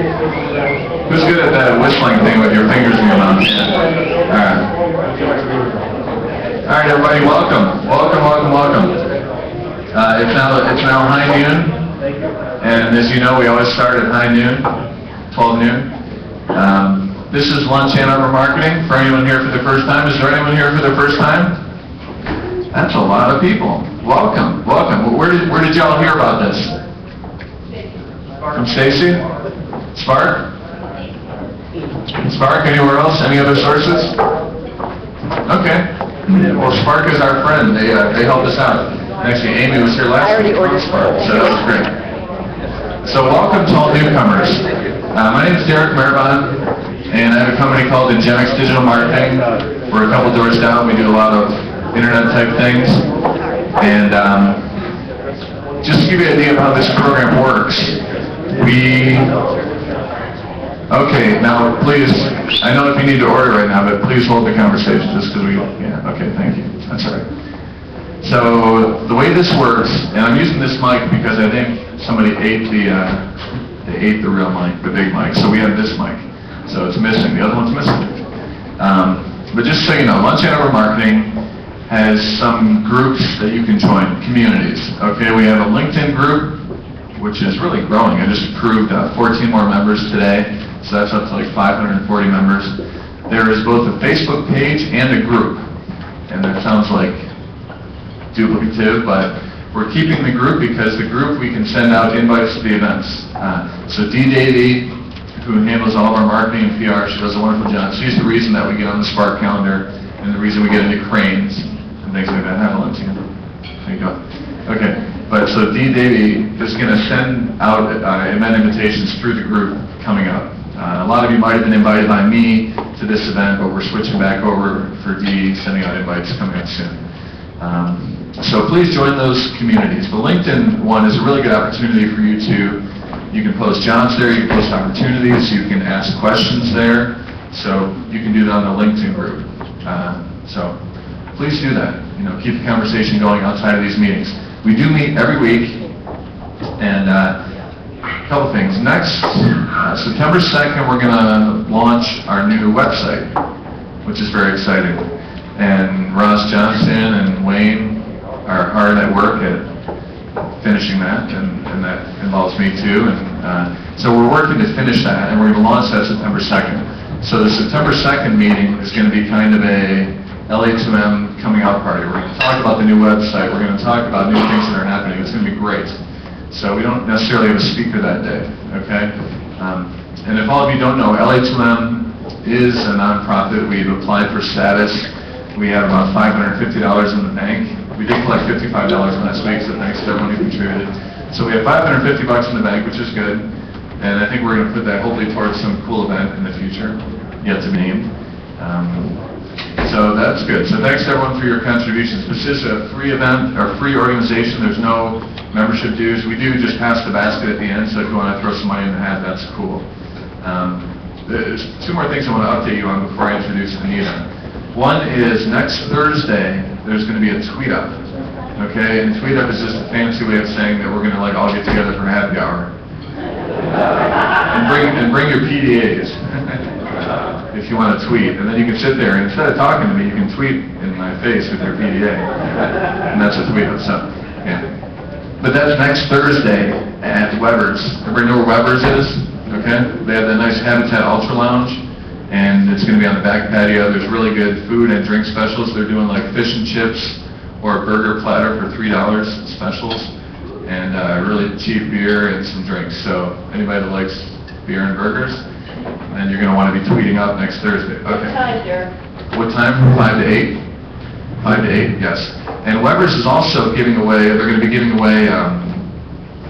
Who's good at that whistling thing with your fingers in your mouth? All right. All right, everybody, welcome. It's now high noon, and as you know, we always start at high noon, 12 noon. This is lunch and Arbor Marketing. For anyone here for the first time, is there anyone here for the first time? That's a lot of people. Welcome. Where did y'all hear about this? From Stacy? Spark? Anywhere else? Any other sources? Okay. Well, Spark is our friend. They helped us out. Actually, Amy was here last week from Spark, so that was great. So welcome to all newcomers. My name is Derek Marabon, and I have a company called Ingenix Digital Marketing. We're a couple doors down. We do a lot of internet type things. And just to give you an idea of how this program works, okay, now please, I know if you need to order right now, but please hold the conversation just because okay, thank you. That's all right. So the way this works, and I'm using this mic because I think somebody ate the real mic, the big mic. So we have this mic. So it's missing. The other one's missing. But just so you know, Lunch and Arbor Marketing has some groups that you can join, communities. Okay, we have a LinkedIn group, which is really growing. I just approved 14 more members today, so that's up to like 540 members. There is both a Facebook page and a group, and that sounds like duplicative, but we're keeping the group because the group we can send out invites to the events. So Dee Davey, who handles all of our marketing and PR, she does a wonderful job. She's the reason that we get on the Spark calendar and the reason we get into cranes and things like that. Have a lunch. There you go. Okay. But so Dee Davey is going to send out event invitations through the group coming up. A lot of you might have been invited by me to this event, but we're switching back over for Dee, sending out invites coming up soon. So please join those communities. The LinkedIn one is a really good opportunity for you can post jobs there, you can post opportunities, you can ask questions there. So you can do that on the LinkedIn group. So please do that. Keep the conversation going outside of these meetings. We do meet every week, and a couple things. Next, September 2nd, we're going to launch our new website, which is very exciting. And Ross Johnson and Wayne are hard at work at finishing that, and that involves me too. And so we're working to finish that, and we're going to launch that September 2nd. So the September 2nd meeting is going to be kind of a LA2M coming out party. We're going to talk about the new website. We're going to talk about new things that are happening. It's going to be great. So we don't necessarily have a speaker that day, okay? And if all of you don't know, LA2M is a nonprofit. We've applied for status. We have about $550 in the bank. We did collect $55 last week, so thanks to everyone who contributed. So we have $550 in the bank, which is good. And I think we're going to put that hopefully towards some cool event in the future, yet to be named. So that's good. So thanks to everyone for your contributions. This is a free event, or free organization. There's no membership dues. We do just pass the basket at the end, so if you want to throw some money in the hat, that's cool. There's two more things I want to update you on before I introduce Anita. One is next Thursday, there's going to be a tweet up. Okay, and tweet up is just a fancy way of saying that we're going to all get together for happy hour. And bring your PDAs if you want to tweet. And then you can sit there, and instead of talking to me, you can tweet in my face with your PDA. And that's a tweet up, so, yeah. But that's next Thursday at Weber's. Everybody know where Weber's is? Okay? They have the nice Habitat Ultra Lounge, and it's going to be on the back patio. There's really good food and drink specials. They're doing like fish and chips or a burger platter for $3 specials, and really cheap beer and some drinks. So anybody that likes beer and burgers, then you're going to want to be tweeting up next Thursday. Okay. What time, Derek? What time? From 5 to 8? 5 to 8, yes. And Weber's is also giving away, they're going to be giving away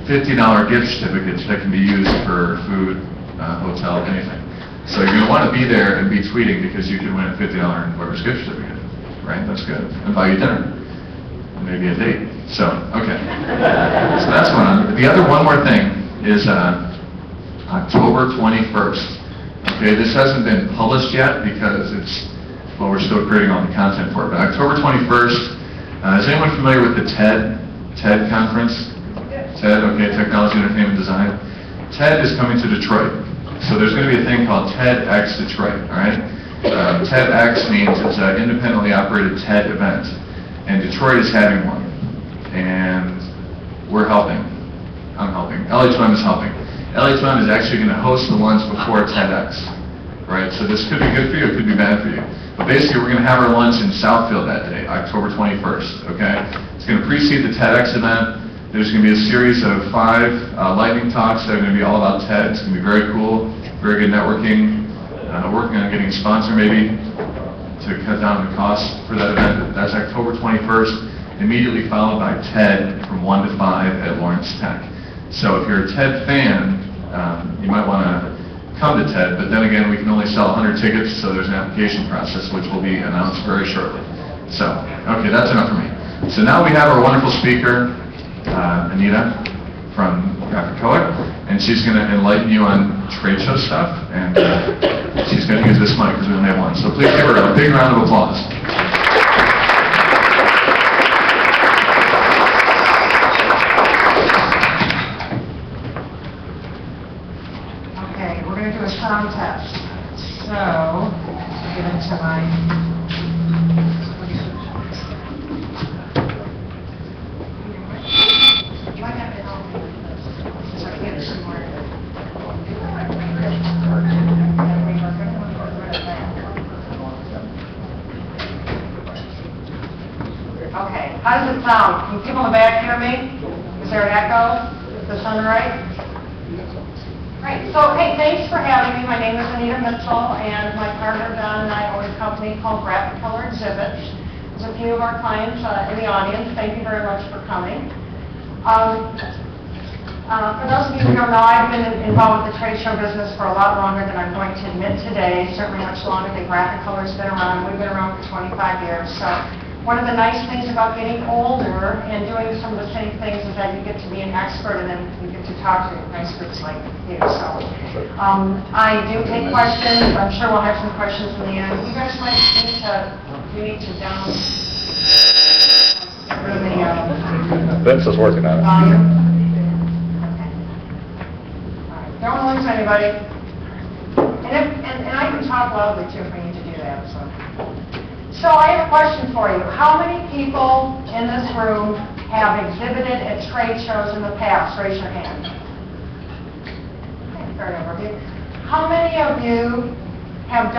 $50 gift certificates that can be used for food, hotel, anything. So you're going to want to be there and be tweeting because you can win a $50 Weber's gift certificate, right? That's good. And buy you dinner. And maybe a date. So, okay. So that's going on. The other one more thing is October 21st. Okay, this hasn't been published yet because we're still creating all the content for it. But October 21st, is anyone familiar with the TED conference? TED, okay, Technology, Entertainment, Design. TED is coming to Detroit. So there's going to be a thing called TEDx Detroit, all right? TEDx means it's an independently operated TED event, and Detroit is having one, and we're helping. I'm helping. LA2M is helping. LA2M is actually going to host the lunch before TEDx, right? So this could be good for you, it could be bad for you. But basically, we're going to have our lunch in Southfield that day, October 21st, okay? It's going to precede the TEDx event. There's going to be a series of 5 lightning talks that are going to be all about TED. It's going to be very cool, very good networking. Working on getting a sponsor maybe to cut down the cost for that event. That's October 21st, immediately followed by TED from 1 to 5 at Lawrence Tech. So if you're a TED fan, you might want to come to TED, but then again, we can only sell 100 tickets, so there's an application process which will be announced very shortly. So, okay, that's enough for me. So now we have our wonderful speaker, Anita from Graphicoic, and she's going to enlighten you on trade show stuff, and she's going to use this mic because we only have one. So please give her a big round of applause. Okay, we're going to do a sound test. So, I'll get into my... Okay, how does it sound? Can people in the back hear me? Is there an echo? Does this sound right? Great. So, hey, thanks for having me. My name is Anita Mitchell, and my partner Don and I own a company called Graphic Color Exhibits. There's a few of our clients in the audience. Thank you very much for coming. For those of you who don't know, I've been involved with the trade show business for a lot longer than I'm going to admit today, certainly much longer than Graphic Color's been around. We've been around for 25 years. So one of the nice things about getting older and doing some of the same things is that you get to be an expert and then you get to talk to experts like you. So I do take questions. I'm sure we'll have some questions in the end. You guys might need to down the Vince is working on it. volume. Don't lose anybody. And I can talk loudly too if I need to do that. So I have a question for you. How many people in this room have exhibited at trade shows in the past? Raise your hand. Okay, fair enough. How many of you have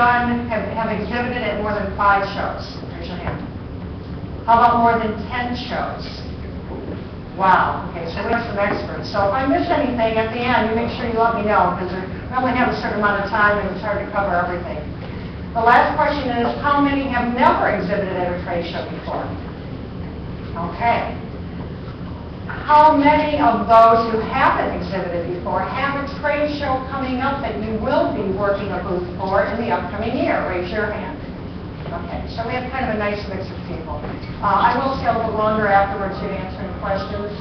exhibited at more than 5 shows? Raise your hand. How about more than 10 shows? Wow. Okay, so we have some experts. So if I miss anything at the end, you make sure you let me know, because we only have a certain amount of time and it's hard to cover everything. The last question is, how many have never exhibited at a trade show before? Okay. How many of those who haven't exhibited before have a trade show coming up that you will be working a booth for in the upcoming year? Raise your hand. Okay, so we have kind of a nice mix of people. I will stay a little longer afterwards to answer any questions.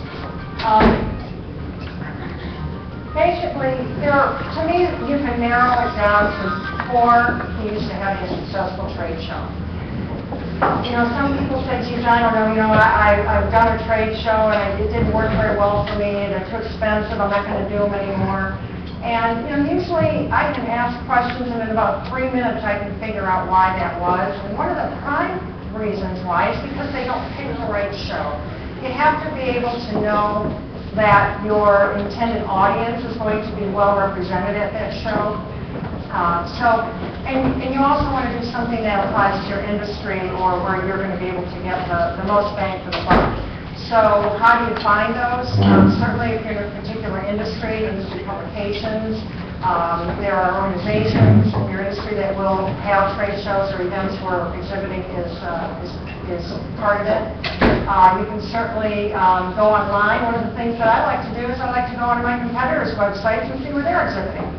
Basically, to me, you can narrow it down to 4 keys to having a successful trade show. You know, some people say, geez, I don't know, I've done a trade show and it didn't work very well for me, they're too expensive, I'm not going to do them anymore. And usually I can ask questions and in about 3 minutes I can figure out why that was. And one of the prime reasons why is because they don't pick the right show. You have to be able to know that your intended audience is going to be well represented at that show. And you also want to do something that applies to your industry or where you're going to be able to get the most bang for the buck. So how do you find those? Certainly if you're in a particular industry publications, there are organizations in your industry that will have trade shows or events where exhibiting is part of it. You can certainly go online. One of the things that I like to do is I like to go onto my competitors' websites and see where they're exhibiting.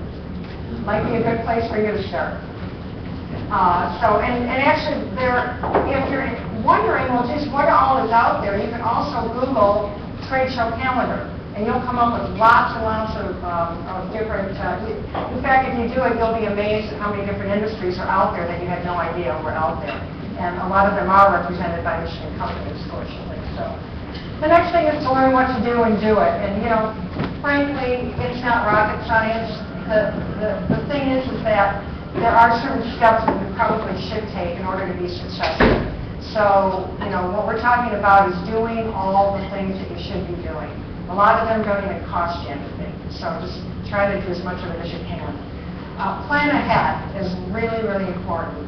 Might be a good place for you to start. And actually, if you're wondering, well, geez, what all is out there, you can also Google trade show calendar, and you'll come up with lots and lots of different, in fact, if you do it, you'll be amazed at how many different industries are out there that you had no idea were out there. And a lot of them are represented by Michigan companies, fortunately. So the next thing is to learn what to do and do it. And, frankly, it's not rocket science. the thing is that there are certain steps that you probably should take in order to be successful. So, what we're talking about is doing all the things that you should be doing. A lot of them don't even cost you anything, so just try to do as much of it as you can. Plan ahead is really, really important.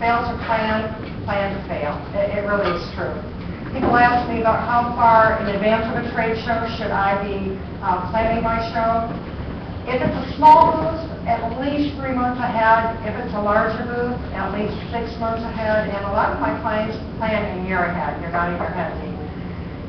Fail to plan, plan to fail. It really is true. People ask me about how far in advance of a trade show should I be planning my show. If it's a small booth, at least 3 months ahead. If it's a larger booth, at least 6 months ahead. And a lot of my clients plan a year ahead. You're nodding your head.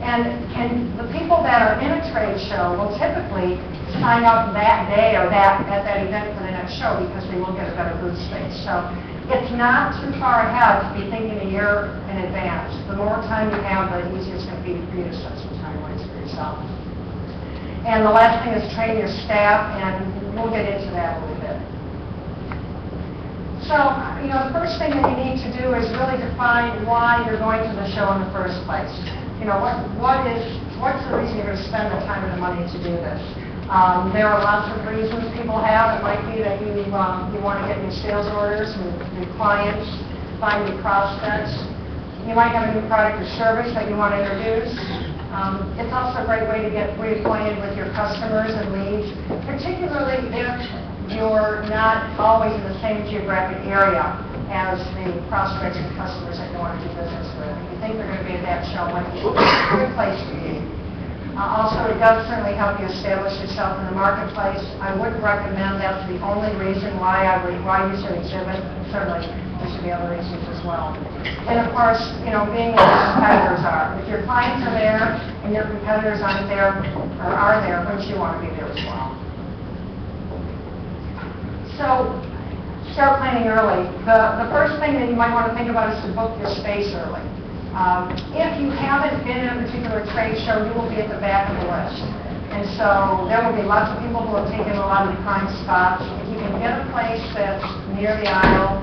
And the people that are in a trade show will typically sign up that day or at that event for the next show because they will get a better booth space. So it's not too far ahead to be thinking a year in advance. The more time you have, the easier it's going to be for you to set some timelines for yourself. And the last thing is train your staff, and we'll get into that a little bit. So, the first thing that you need to do is really define why you're going to the show in the first place. What's the reason you're going to spend the time and the money to do this? There are lots of reasons people have. It might be that you want to get new sales orders, new clients, find new prospects. You might have a new product or service that you want to introduce. It's also a great way to get reacquainted with your customers and leads, particularly if you're not always in the same geographic area as the prospects and customers that you want to do business with. If you think they're going to be at that show, it might be a good place for you. Also, it does certainly help you establish yourself in the marketplace. I wouldn't recommend that's the only reason why you should exhibit. Certainly, there should be other reasons as well. And of course, being where your competitors are. If your clients are there and your competitors aren't there or are there, wouldn't you want to be there as well? So, start planning early. The first thing that you might want to think about is to book your space early. If you haven't been in a particular trade show, you will be at the back of the list. And so there will be lots of people who have taken a lot of the prime spots. If you can get a place that's near the aisle,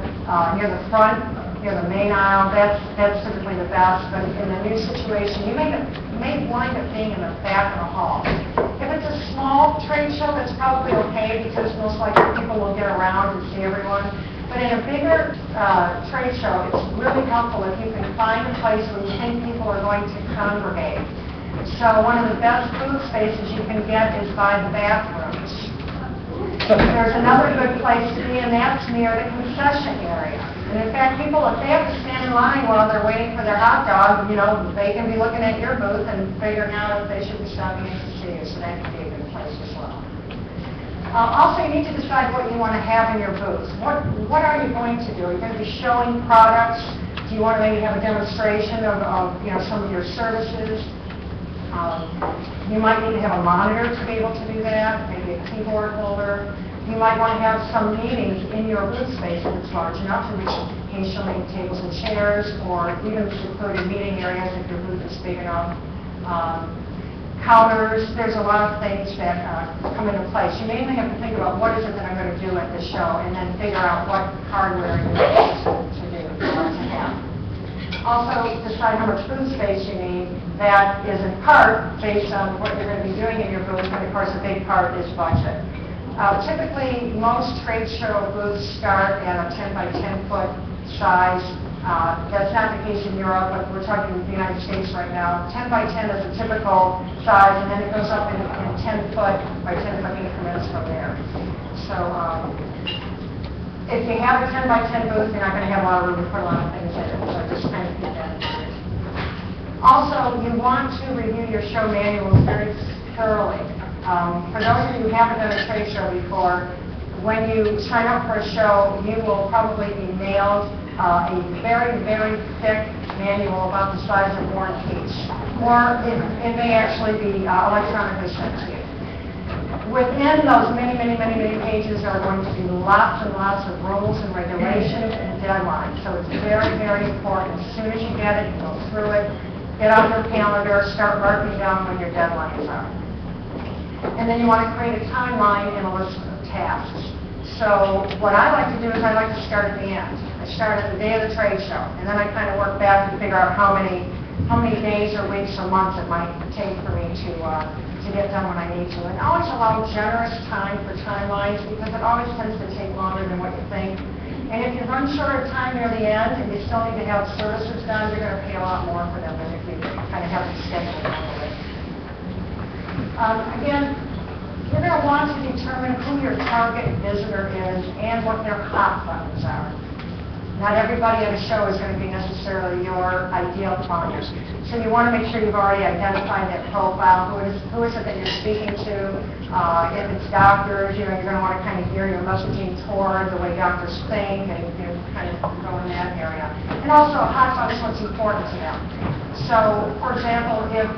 near the front, near the main aisle, that's typically the best. But in a new situation, you may wind up being in the back of the hall. If it's a small trade show, that's probably okay because most likely people will get around and see everyone. But in a bigger trade show, it's really helpful if you can find a place where you think people are going to congregate. So one of the best booth spaces you can get is by the bathrooms. There's another good place to be, and that's near the concession area. And in fact, people, if they have to stand in line while they're waiting for their hot dog, they can be looking at your booth and figuring out if they should be stopping in to see you. So that can be a good place as well. Also, you need to decide what you want to have in your booth. What are you going to do? Are you going to be showing products? Do you want to maybe have a demonstration of some of your services? You might need to have a monitor to be able to do that, maybe a keyboard holder. You might want to have some meetings in your booth space if it's large enough, in which case you'll need tables and chairs, or even secluded meeting areas if your booth is big enough. Counters, there's a lot of things that come into place. You mainly have to think about what is it that I'm going to do at this show, and then figure out what hardware you need to do, to have. Also, decide how much booth space you need. That is in part based on what you're going to be doing in your booth, and of course a big part is budget. Typically, most trade show booths start at a 10 by 10 foot size. That's not the case in Europe, but we're talking in the United States right now. 10 by 10 is a typical size, and then it goes up in 10 foot by 10 foot increments from there. So if you have a 10 by 10 booth, you're not going to have a lot of room to put a lot of things in it, so just kind of keep that in mind. Also, you want to review your show manuals very thoroughly. For those of you who haven't done a trade show before, when you sign up for a show, you will probably be mailed a very, very thick manual about the size of War and Peace. Or it may actually be electronically sent to you. Within those many, many, many, many pages are going to be lots and lots of rules and regulations and deadlines. So it's very, very important. As soon as you get it, you go through it, get on your calendar, start marking down when your deadlines are. And then you want to create a timeline and a list of tasks. So what I like to do is I like to start at the end. I start at the day of the trade show, and then I kind of work back and figure out how many days or weeks or months it might take for me to to get done when I need to. And always allow generous time for timelines, because it always tends to take longer than what you think. And if you run short of time near the end and you still need to have services done, you're going to pay a lot more for them than if you kind of have it scheduled normally. Again, you're going to want to determine who your target visitor is and what their hot buttons are. Not everybody at a show is going to be necessarily your ideal client. So you want to make sure you've already identified that profile. Who is it that you're speaking to? If it's doctors, you're going to want to kind of gear your messaging toward the way doctors think and kind of go in that area. And also, hot buttons, what's important to them. So, for example, if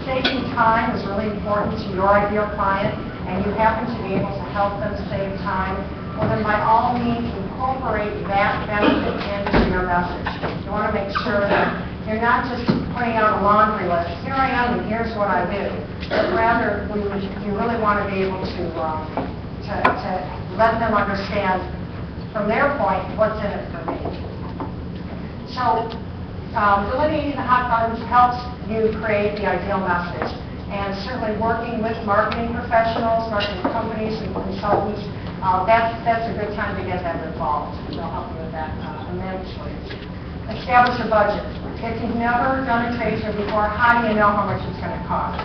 saving time is really important to your ideal client and you happen to be able to help them save time, well, then by all means, incorporate that benefit into your message. You want to make sure that you're not just putting out a laundry list. Here I am, and here's what I do. But rather, you really want to be able to let them understand, from their point, what's in it for me. So, delineating the hot buttons helps you create the ideal message. And certainly working with marketing professionals, marketing companies, and consultants, that's a good time to get them involved. They'll help you with that immensely. Establish a budget. If you've never done a trade show before, how do you know how much it's going to cost?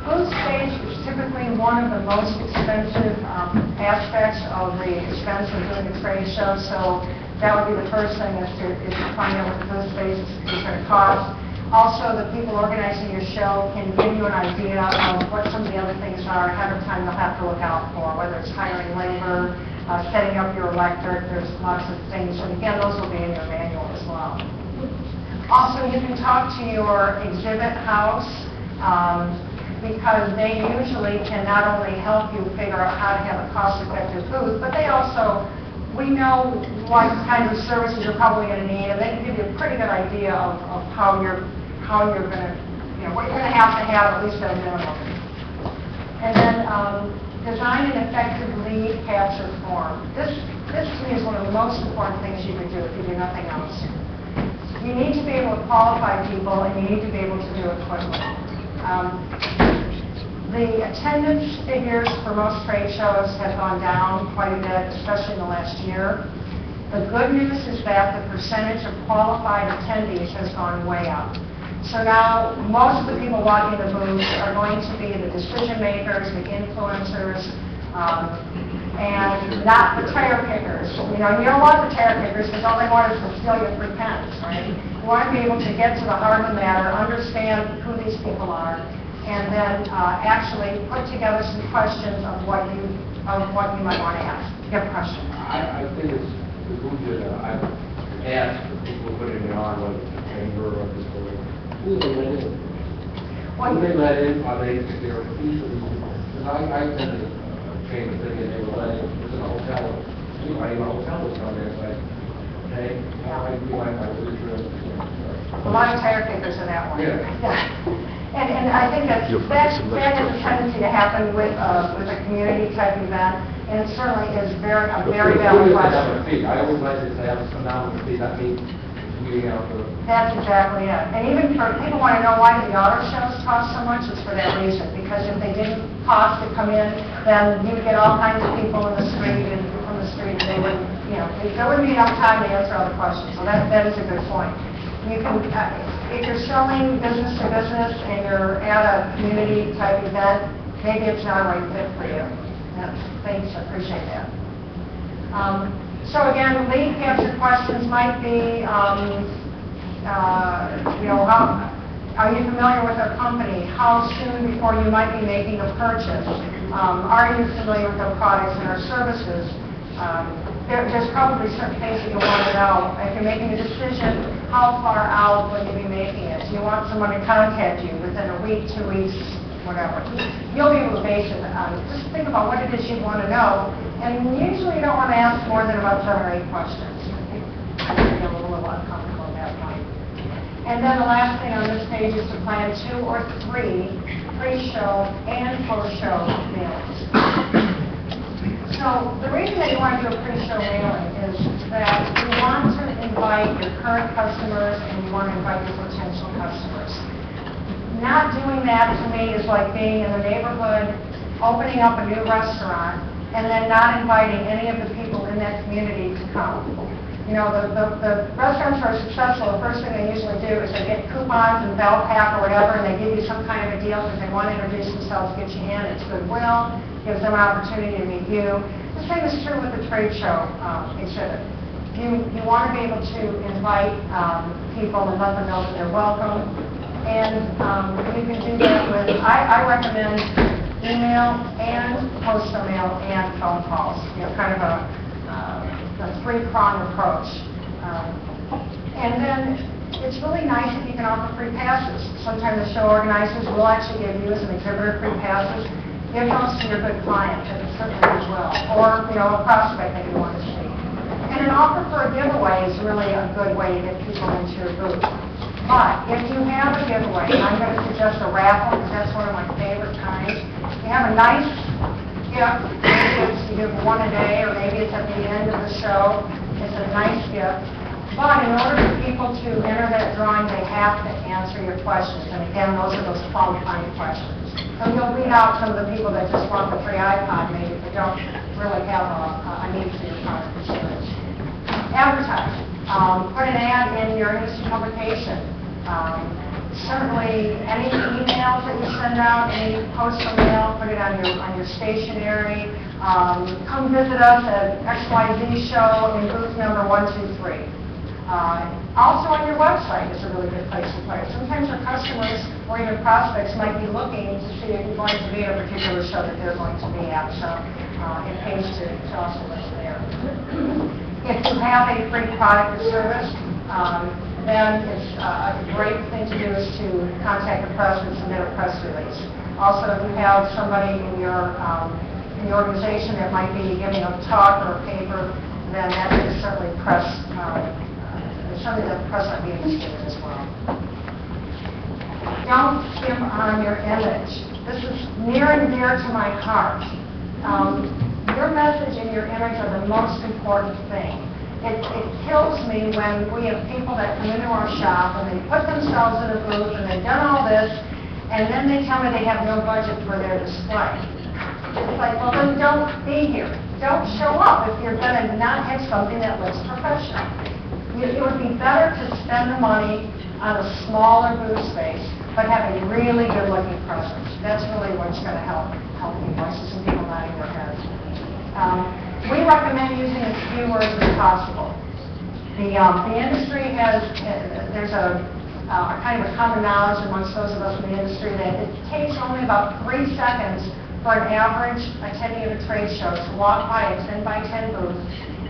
Booth space is typically one of the most expensive aspects of the expense of doing a trade show, so that would be the first thing is to find out what the booth space is going to cost. Also, the people organizing your show can give you an idea of what some of the other things are ahead of time you'll have to look out for, whether it's hiring labor, setting up your electric, there's lots of things. And again, those will be in your manual as well. Also, you can talk to your exhibit house because they usually can not only help you figure out how to have a cost-effective booth, but they also, we know what kind of services you're probably going to need, and they can give you a pretty good idea of how you're going to, what you're going to have at least at a minimum. And then design an effective lead capture form. This to me is one of the most important things you can do if you do nothing else. You need to be able to qualify people, and you need to be able to do it quickly. The attendance figures for most trade shows have gone down quite a bit, especially in the last year. The good news is that the percentage of qualified attendees has gone way up. So now, most of the people walking the booth are going to be the decision makers, the influencers, and not the tire pickers. You don't want the tire pickers because all they want is to steal your free pens, right? You want to be able to get to the heart of the matter, understand who these people are, and then actually put together some questions of what you might want to ask. You have a question? I think it's good that I've asked the people putting it on, whether it's the chamber or this building, who they let in. Who they let in, are they, if they're easily, because I attended a chamber thing and they were letting, it was in a hotel, anybody in a hotel was on there, it's like, okay, I do my literature. A lot of tire pickers in that one. Yeah. And I think that has a tendency to happen with a community type event, and it certainly is a very valid question. I always like to say, I was come down with a fee, that means meeting out for. That's exactly it. And even for people want to know why the auto shows cost so much, it's for that reason. Because if they didn't cost to come in, then you'd get all kinds of people in the street and from the street, and they wouldn't, there wouldn't be enough time to answer all the questions. So that is a good point. You can, if you're selling business to business and you're at a community type event, maybe it's not a right fit for you. Thanks, I appreciate that. So again, lead capture questions might be, are you familiar with our company? How soon before you might be making a purchase? Are you familiar with our products and our services? There's probably certain things that you want to know. If you're making a decision, how far out will you be making it? Do you want someone to contact you within a week, 2 weeks, whatever? You'll be able to base it on, just think about what it is you want to know. And usually you don't want to ask more than about 7 or 8 questions. I think you'll be a little uncomfortable at that point. And then the last thing on this page is to plan 2 or 3 pre-show and post-show mailings. So the reason that you want to do a pre-show mailing is that you want to invite your current customers and you want to invite your potential customers. not doing that to me is like being in the neighborhood, opening up a new restaurant, and then not inviting any of the people in that community to come. You know, the restaurants are successful. The first thing they usually do is they get coupons and bell pack or whatever, and they give you some kind of a deal because they want to introduce themselves, get you in. It's goodwill, gives them an opportunity to meet you. The same is true with the trade show exhibit. You want to be able to invite people and let them know that they're welcome. And you can do that with, I recommend email and postal mail and phone calls. You know, kind of a three-pronged approach. And then it's really nice if you can offer free passes. Sometimes the show organizers will actually give you as an exhibitor free passes. Give those to your good client, and it certainly as well. Or, you know, a prospect that you want to see. And an offer for a giveaway is really a good way to get people into your booth. But if you have a giveaway, and I'm going to suggest a raffle because that's one of my favorite kinds. You have a nice gift, maybe it's you give one a day, or maybe it's at the end of the show. It's a nice gift. But in order for people to enter that drawing, they have to answer your questions. And again, those are those qualifying questions. So you'll weed out some of the people that just want the free iPod, maybe, but don't really have a need for your product or service. Advertise. Put an ad in your industry publication. Certainly, any emails that you send out, any postal mail, put it on your stationery. Come visit us at XYZ show in booth number 123. Also on your website is a really good place to play. Sometimes our customers or even prospects might be looking to see if you're going to be at a particular show that they're going to be at. So it pays to also list there. If you have a free product or service, then it's a great thing to do is to contact the press and submit a press release. Also, if you have somebody in your organization that might be giving a talk or a paper, then that is certainly press, something that the press might be interested in as well. Don't skimp on your image. This is near and dear to my heart. Your message and your image are the most important thing. It kills me when we have people that come into our shop and they put themselves in a booth and they've done all this, and then they tell me they have no budget for their display. It's like, well, then don't be here. Don't show up if you're going to not have something that looks professional. It would be better to spend the money on a smaller booth space, but have a really good-looking presence. That's really what's going to help people. I see some people nodding their heads. We recommend using as few words as possible. The industry has, there's a kind of a common knowledge amongst those of us in the industry that it takes only about 3 seconds for an average attendee of a trade show to walk by a 10x10 booth,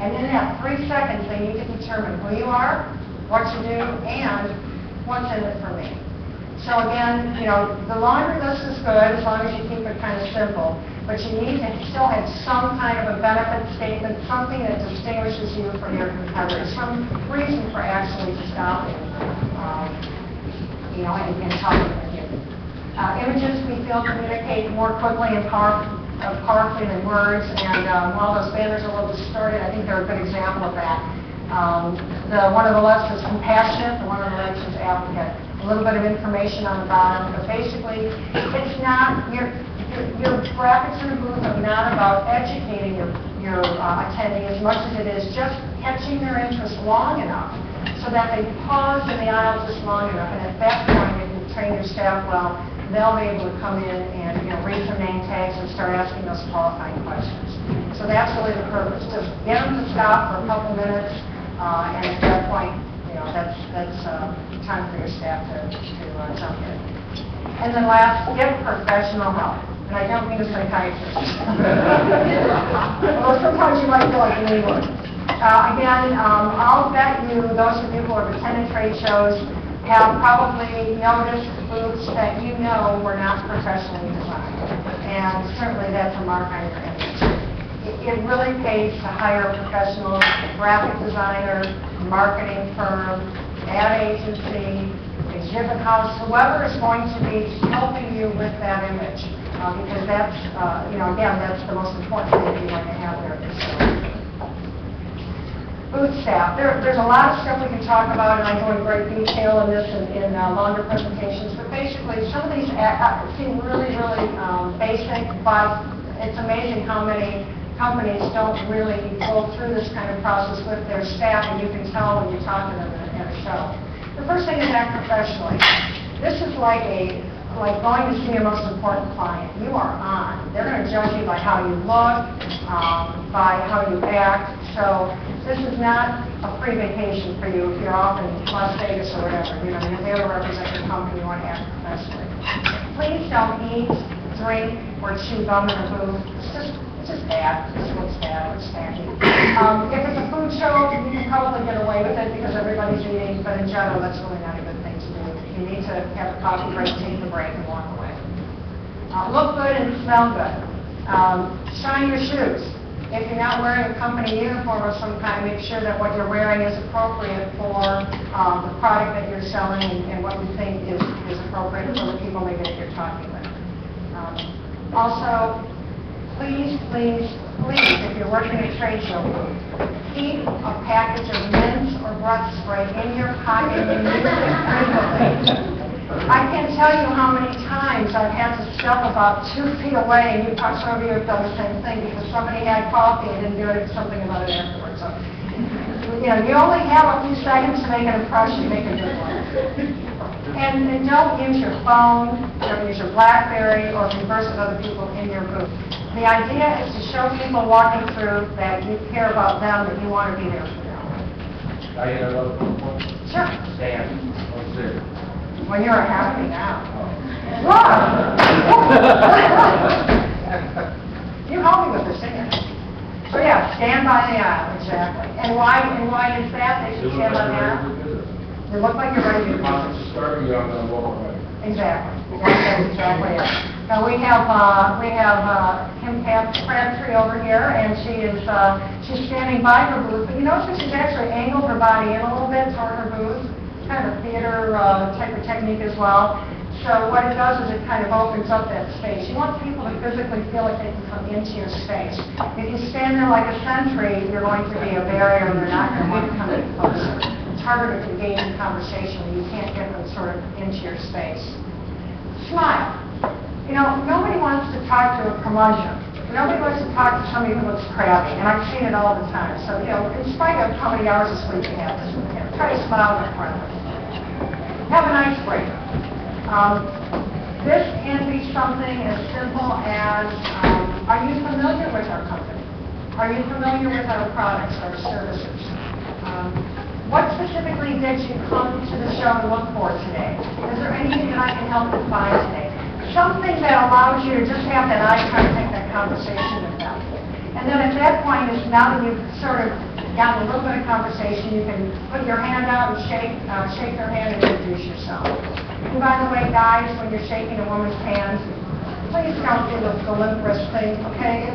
and in that 3 seconds they need to determine who you are, what you do, and what's in it for me. So again, you know, the laundry list is good as long as you keep it kind of simple, but you need to still have some kind of a benefit statement, something that distinguishes you from your competitors, some reason for actually stopping, you know, and talking with you. Images, we feel, communicate more quickly and powerfully than words, and while those banners are a little distorted, I think they're a good example of that. One of the left is compassionate, the one on the right is advocate. A little bit of information on the bottom, but basically, it's not, your graphics in the booth are not about educating your attendee as much as it is just catching their interest long enough so that they pause in the aisle just long enough, and at that point, if you train your staff well, they'll be able to come in and read some name tags and start asking those qualifying questions. So that's really the purpose, just get them to stop for a couple minutes, and at that point, that's time for your staff to jump in. And then last, get professional help. And I don't mean a psychiatrist. Although sometimes you might feel like you need one. Again, I'll bet you those of you who have attended trade shows have probably noticed booths that you know were not professionally designed. And certainly that's a mark on your image. It really pays to hire a professional graphic designer, marketing firm, ad agency, exhibit house, whoever is going to be helping you with that image. Because that's, again, that's the most important thing that you're going to have there at this show. Booth staff. There's a lot of stuff we can talk about, and I go in great detail in this in longer presentations, but basically basically, some of these seem really, really basic, but it's amazing how many companies don't really go through this kind of process with their staff, and you can tell when you talk to them in a show. The first thing is act professionally. This is like going to see your most important client. You are on. They're going to judge you by how you look, by how you act. So this is not a free vacation for you if you're off in Las Vegas or whatever. You know, you're there to represent your company. You want to act professionally. Please don't eat, drink, or chew gum in a booth. It's just bad. It just looks bad. It's tacky. If it's a food show, you can probably get away with it because everybody's eating, but in general, that's really not a good thing to do. You need to have a coffee break, take the break, and walk away. Look good and smell good. Shine your shoes. If you're not wearing a company uniform of some kind, make sure that what you're wearing is appropriate for the product that you're selling and what you think is appropriate for the people maybe that you're talking with. Also, please, if you're working at a trade show, keep a package of mints or breath spray in your pocket and use it frequently. I can't tell you how many times I've had to step about 2 feet away, and some of you have done the same thing because somebody had coffee and didn't do something about it afterwards. So, you know, you only have a few seconds to make an impression, make a good one. And don't use your phone, don't use your BlackBerry, or converse with other people in your booth. The idea is to show people walking through that you care about them, that you want to be there for them. I get another point? Sure. Stand. What's it? Well, you're happy now. What? You help me with the singing. So yeah, stand by the aisle, exactly. And why is that you stand by the aisle? You look like you're ready to do it. Starting on the wall, right? Exactly. That's exactly it. Now we have Kim Crabtree over here, and she's standing by her booth. But you notice she's actually angled her body in a little bit toward her booth. Kind of a theater type of technique as well. So what it does is it kind of opens up that space. You want people to physically feel like they can come into your space. If you stand there like a sentry, you're going to be a barrier, and they're not going to want to come in closer. It's harder to engage in conversation when you can't get them sort of into your space. Smile. You know, nobody wants to talk to a curmudgeon. Nobody wants to talk to somebody who looks crabby, and I've seen it all the time. So, you know, in spite of how many hours of sleep you have, try to smile in front of them. Have an icebreaker. This can be something as simple as, are you familiar with our company? Are you familiar with our products, our services? What specifically did you come to the show to look for today? Is there anything that I can help you find today? Something that allows you to just have that eye contact, that conversation with them. And then at that point, now that you've sort of gotten a little bit of conversation, you can put your hand out and shake their hand and introduce yourself. And by the way, guys, when you're shaking a woman's hand, please don't do the limp wrist thing, okay?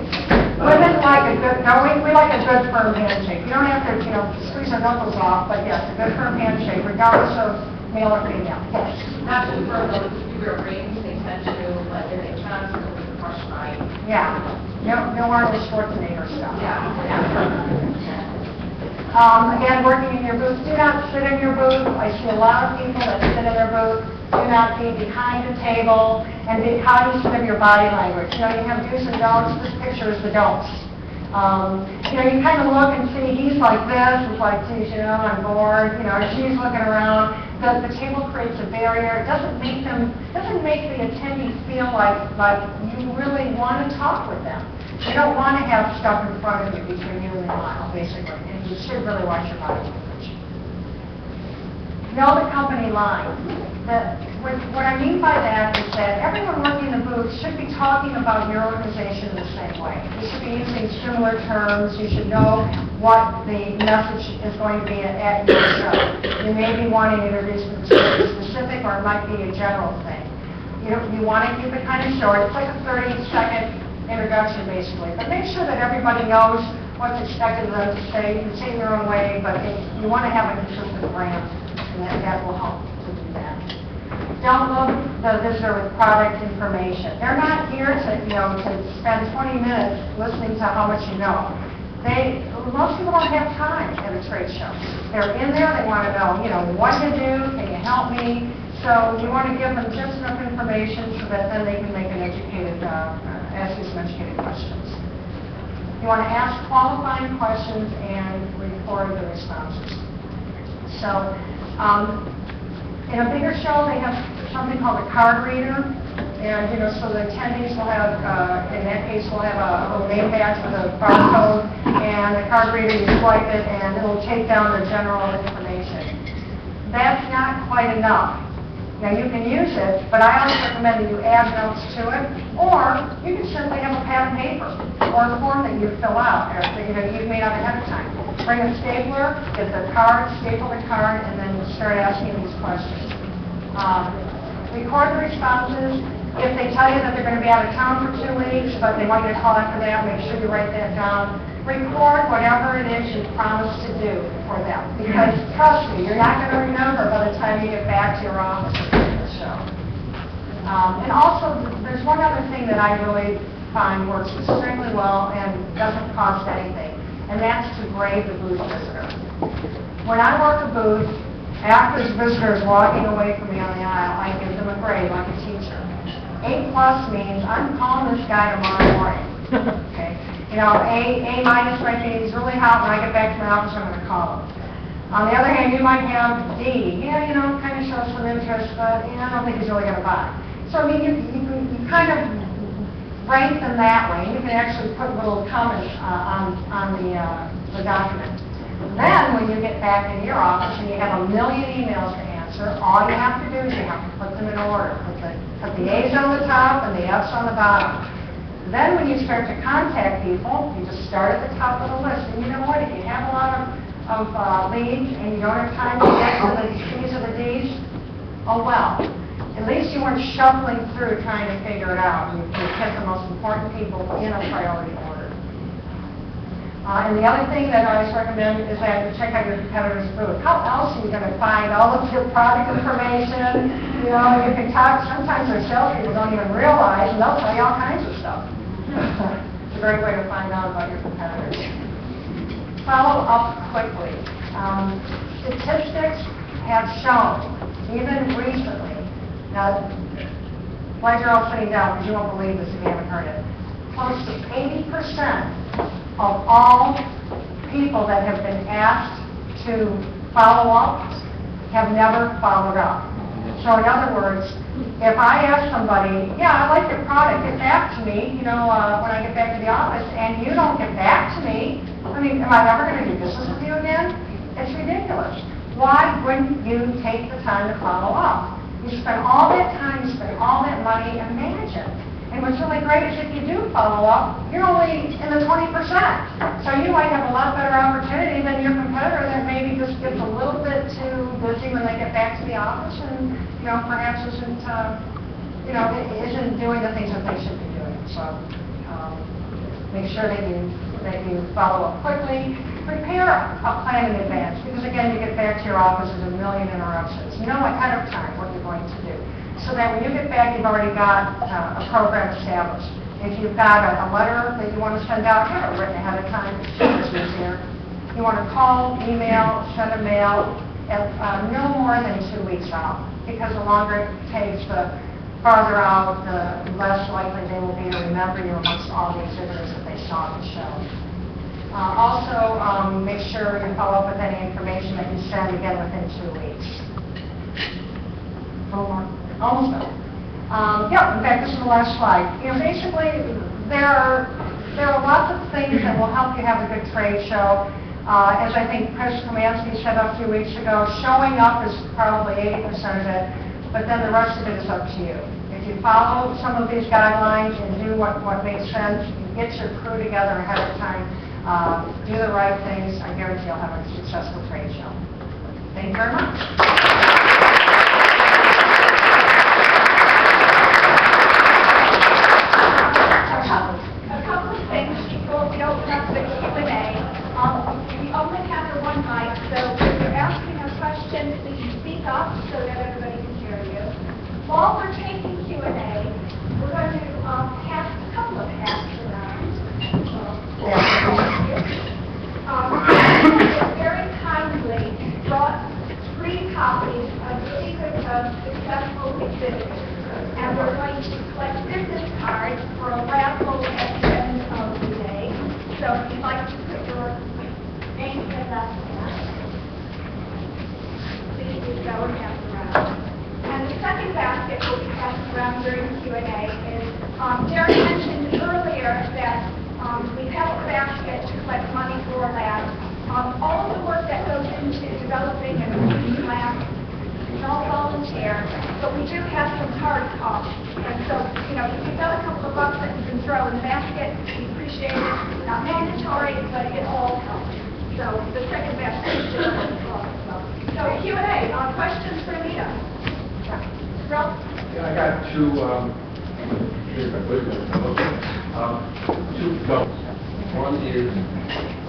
Women like a good, we like a good firm handshake. You don't have to, squeeze our knuckles off, but yes, a good firm handshake, regardless of male or female. Yes. Not just for those who wear rings, they tend to, like, if they Johnson, will be crushed by. Yeah. No Arnold Schwarzenegger stuff. Yeah. Again, working in your booth, do not sit in your booth. I see a lot of people that sit in their booth. Do not be behind the table and be cognizant of your body language. You have do's and don'ts. This picture is the don'ts. You kind of look and see, he's like this, it's like, geez, I'm bored, she's looking around. The table creates a barrier. It doesn't make the attendees feel like you really want to talk with them. You don't want to have stuff in front of you between you and the aisle, basically, and you should really watch your body language. Know the company line. What I mean by that is that everyone working in the booth should be talking about your organization in the same way. You should be using similar terms. You should know what the message is going to be at your show. You may be wanting to introduce something specific, or it might be a general thing. You want to keep it kind of short. It's like a 30-second introduction, basically. But make sure that everybody knows what's expected of them to say. You can say it your own way, but you want to have a consistent brand, and that will help to do that. Don't load the visitor with product information. They're not here to spend 20 minutes listening to how much you know. Most people don't have time at a trade show. They're in there, they want to know, what you do, can you help me? So you want to give them just enough information so that then they can make an educated, ask you some educated questions. You want to ask qualifying questions and record the responses. So in a bigger show, they have something called a card reader. And, so the attendees will have, in that case, will have a little name badge with a barcode, and the card reader, you swipe it, and it'll take down the general information. That's not quite enough. Now, you can use it, but I always recommend that you add notes to it, or you can simply have a pad and paper, or a form that you fill out, or that you've made out ahead of time. Bring a stapler, get the card, staple the card, and then start asking these questions. Record the responses. If they tell you that they're going to be out of town for 2 weeks, but they want you to call after that, make sure you write that down. Record whatever it is you promised to do for them. Because, trust me, you're not going to remember by the time you get back to your office at the end of the show. And also, there's one other thing that I really find works extremely well and doesn't cost anything, and that's to grade the booth visitor. When I work a booth, after the visitor is walking away from me on the aisle, I give them a grade like a teacher. A+ means I'm calling this guy tomorrow morning. Okay? A- might be he's really hot. When I get back to my office, I'm going to call him. On the other hand, you might have D. Yeah, kind of shows some interest, but I don't think he's really going to buy. So, you kind of rank them that way. You can actually put little comments on the document. Then, when you get back in your office and you have a million emails to answer, all you have to do is you have to put them in order. Put the A's on the top and the F's on the bottom. Then when you start to contact people, you just start at the top of the list. And you know what? If you have a lot of leads and you don't have time to get to the C's or the D's, oh well. At least you weren't shuffling through trying to figure it out. You kept the most important people in a priority order. And the other thing that I always recommend is that you check out your competitor's booth. How else are you going to find all of your product information? You can talk, sometimes their salespeople don't even realize, and they'll tell you all kinds of stuff. It's a great way to find out about your competitors. Follow up quickly. Statistics have shown, even recently, now, glad you're all sitting down because you won't believe this if you haven't heard it. Close to 80% of all people that have been asked to follow up have never followed up. So in other words, if I ask somebody, yeah, I like your product, get back to me, when I get back to the office, and you don't get back to me, am I ever going to do business with you again? It's ridiculous. Why wouldn't you take the time to follow up? You spend all that time, you spend all that money, imagine. And what's really great is if you do follow up, you're only in the 20%. So you might have a lot better opportunity than your competitor that maybe just gets a little bit too busy when they get back to the office and, perhaps isn't doing the things that they should be doing. So make sure that you follow up quickly. Prepare a plan in advance because, again, you get back to your office, there's a million interruptions. Know ahead of time what you're going to do. So that when you get back, you've already got a program established. If you've got a letter that you want to send out, have it written ahead of time. It's easier. You want to call, email, send a mail, no more than 2 weeks out. Because the longer it takes, the farther out, the less likely they will be to remember you amongst all the exhibitors that they saw at the show. Also, make sure you follow up with any information that you send again within 2 weeks. Almost done. In fact, this is the last slide. Basically, there are lots of things that will help you have a good trade show. As I think Chris Komansky said a few weeks ago, showing up is probably 80% of it, but then the rest of it is up to you. If you follow some of these guidelines and do what makes sense, get your crew together ahead of time, do the right things, I guarantee you'll have a successful trade show. Thank you very much. A couple of things before we open up the Q&A. We only have the one mic, so if you're asking a question, please speak up so that everybody can hear you. While we're taking Q&A, we're going to pass a couple of hats around. Very kindly brought 3 copies of the Secret of Success put your name in the basket. Please do so and pass around. And the second basket will be passed around during Q&A is, Jerry mentioned earlier that we have a basket to collect money for labs. All of the work that goes into developing and producing labs is all volunteer, but we do have some hard costs. And so, you know, if you've got a couple of bucks that you can throw in the basket, we appreciate it. Not mandatory, but it all helps. So the second basket is just so Q&A, questions for Anita? Ralph? Yeah, I got two, here's my good one. Two goals. One is,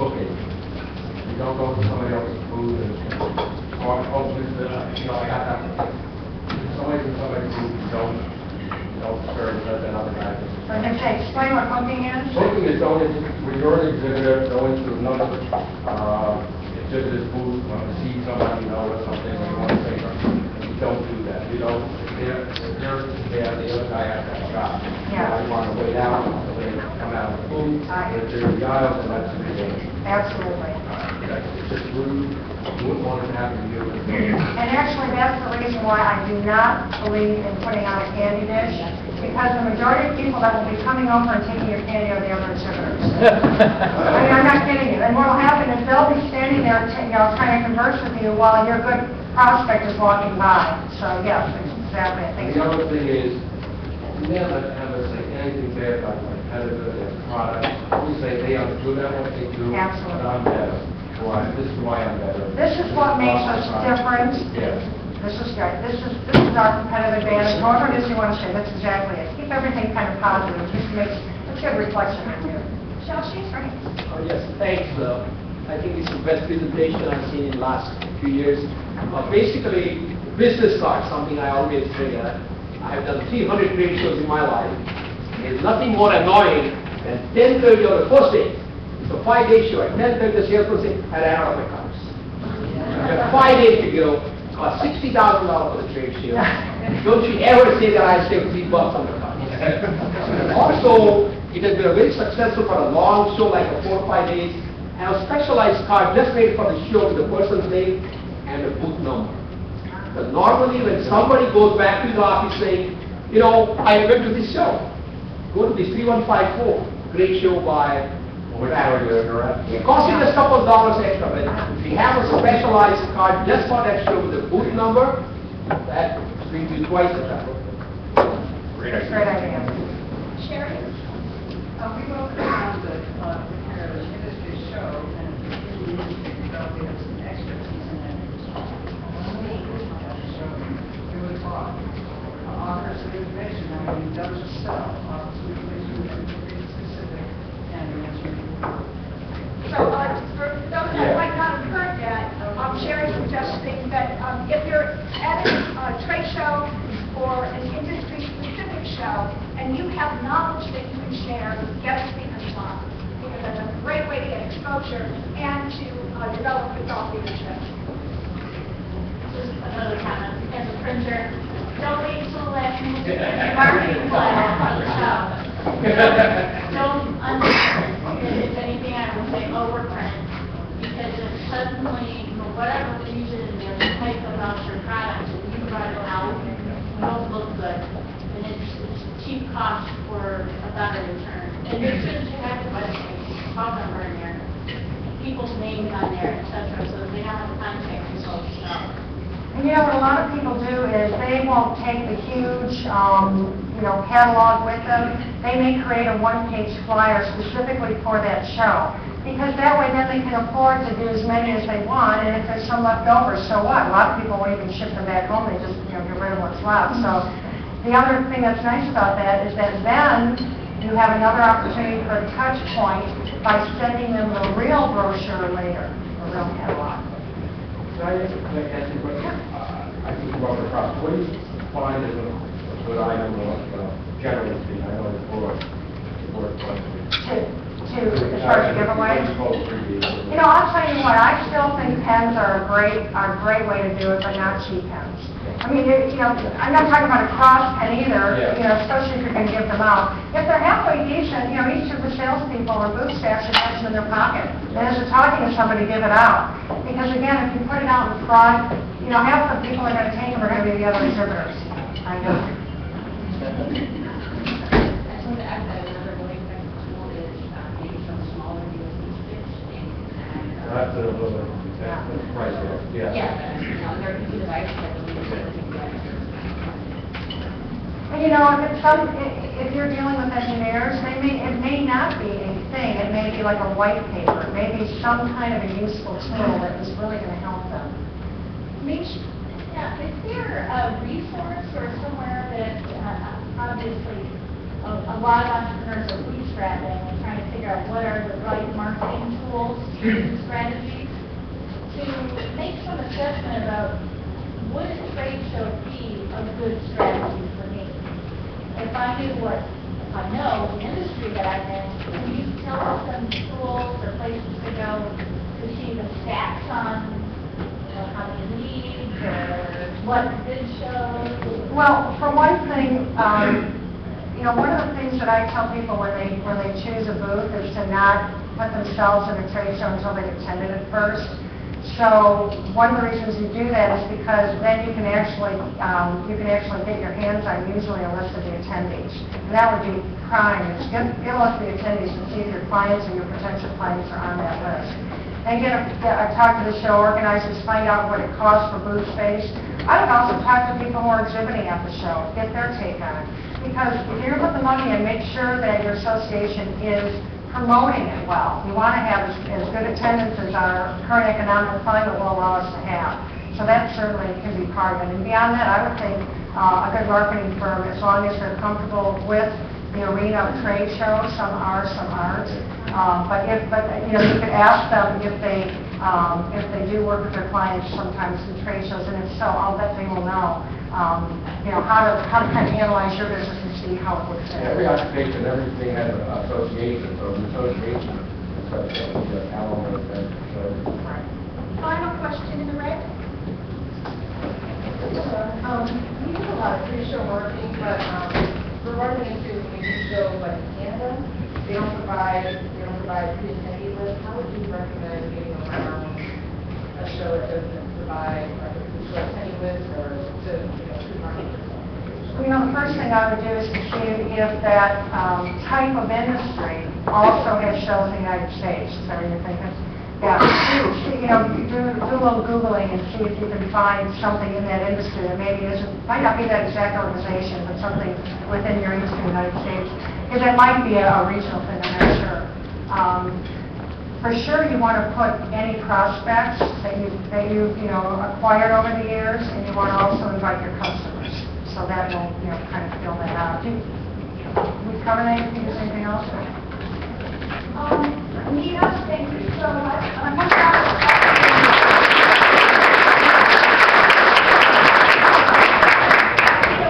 okay, you don't go to somebody else's food and, you know, I got that. Somebody's food, you don't serve that other guy. Okay, explain what cooking is. Cooking is going into, when you're an exhibitor, go into another, exhibitor's booth, want to see somebody, you know, or something, or you want to say something. You don't do that. You don't, if they're there, the other guy has that shop. Yeah. You want to wait out, so they come out of the booth, if they're in the aisles, and that's the game. Absolutely. It's just rude. You wouldn't want it to happen to you. And actually, that's the reason why I do not believe in putting out a candy dish, because the majority of people that will be coming over and taking your candy are the other exhibitors. I mean, I'm not kidding you. And what will happen is they'll be standing there, you know, trying to converse with you while your good prospect is walking by. So, yes, exactly. I think The so. other thing is, never ever say anything bad about my competitor, their products. Always say they are good at what they do. Absolutely. And I'm better. Why? This is why I'm better. This is what makes us different. Yes. This is good. This is our competitive advantage. However it is you want to say, that's exactly it. Keep everything kind of positive. Just makes a good reflection on you. Chelsea, sorry. Oh, yes, thanks. I think it's the best presentation I've seen in the last few years. Basically, business cards, something I always say. I've done 300 trade shows in my life. There's nothing more annoying than 10:30 on the first day. It's a 5-day show. At 10:30, the salesperson said, I ran out of my cards. I got 5 days to go. It cost $60,000 for the trade show. Don't you ever say that I saved $3 on the cards. Also, it has been very successful for a long show, like a 4 or 5 days. And a specialized card just made for the show with the person's name and the booth number. But normally, when somebody goes back to the office saying, you know, I went to this show, go to this 3154, great show by it costs you just a couple of dollars extra, but if you have a specialized card just for that show with the booth number, that brings you twice the time. Great idea. Sherry? We both have the industry show, and in the industry, we have some expertise in that industry. We would talk. Offers of information, I mean, those are sell. So we can be specific and answer. So, for those that might not have heard that, Sherry suggesting that if you're at a trade show or an industry-specific show, and you have knowledge that you can share, get a speaker slot, because that's a great way to get exposure and to develop your thought leadership. Just another comment, as a printer, don't wait until the last minute to get your marketing plan for the show. Don't if anything, I would say overprint, because if suddenly, for whatever reason, there's a hype about your product, and you run it out, you don't look good, and it's cheap cost for a better return. And as soon as you have your website, phone number in there, people's names on there, et cetera, so they have a contact results. And you know what a lot of people do is they won't take the huge, catalog with them. They may create a one-page flyer specifically for that show. Because that way then they can afford to do as many as they want, and if there's some left over, so what? A lot of people won't even ship them back home, they just, get rid of what's left. So the other thing that's nice about that is that then you have another opportunity for a touch point by sending them the real brochure later, the real catalog. Can I ask you a question? I think about the process. What do you find as a good item, generally speaking? I know it's more question. As far as giveaway? I'll tell you what, I still think pens are a great way to do it, but not cheap pens. I mean, I'm not talking about a cross pen either, especially if you're going to give them out. If they're halfway decent, each of the salespeople or booth staff should have some in their pocket. And as you're talking to somebody, give it out. Because again, if you put it out in front, half the people that are going to take them are going to be the other exhibitors. I know. I just want to add that another really effective tool is maybe some smaller deals pitch and That's a little, that's the price, yeah. they're easy to buy, so And if you're dealing with engineers, it may not be a thing. It may be like a white paper. It may be some kind of a useful tool that is really going to help them. Is there a resource or somewhere that, obviously, a lot of entrepreneurs are bootstrapping and trying to figure out what are the right marketing tools and strategies to make some assessment about would a trade show be a good strategy for me? If I know the industry that I'm in, can you tell us some tools or places to go to see the stats on how many leads or what good shows? Well, for one thing, one of the things that I tell people when they choose a booth is to not put themselves in a trade show until they've attended it first. So one of the reasons you do that is because then you can actually get your hands on usually a list of the attendees. And that would be prime. Is get a list of the attendees and see if your clients or your potential clients are on that list. And talk to the show organizers, find out what it costs for booth space. I would also talk to people who are exhibiting at the show, get their take on it. Because if you're going to put the money in, make sure that your association is promoting it well. We want to have as good attendance as our current economic climate will allow us to have. So that certainly can be part of it. And beyond that, I would think a good marketing firm, as long as they're comfortable with the arena of trade shows, some are, some aren't. But you could ask them if they do work with their clients sometimes in trade shows, and if so, I'll bet they will know. How to kind of analyze your business and see how it works. Every occupation, everything has an association, so the association is such an element that, Final question in the red. We do a lot of pre-show marketing, but we're running into major shows like Canada. They don't provide pre-attendee list. How would you recommend getting around a show that doesn't provide like a pre-attendee list or to market yourself? The first thing I would do is to see if that type of industry also has shows in the United States. Is that what you're thinking? Yeah. Do a little Googling and see if you can find something in that industry that maybe might not be that exact organization, but something within your industry in the United States. Because that might be a regional thing, I'm not sure. For sure, you want to put any prospects that you acquired over the years, and you want to also invite your customers. So that will kind of fill that out. We covered anything? Is anything else? Nina, thank you so much.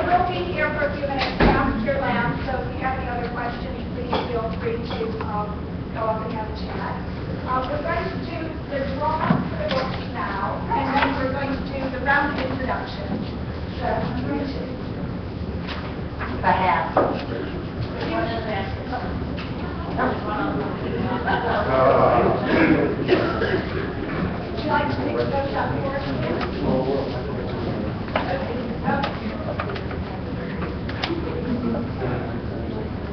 We'll be here for a few minutes after lunch, so if you have any other questions, please feel free to go up and have a chat. We're going to do the draw for the books now, and then we're going to do the round of introductions. So I'm going to... The hat. Would you like to take those up for us?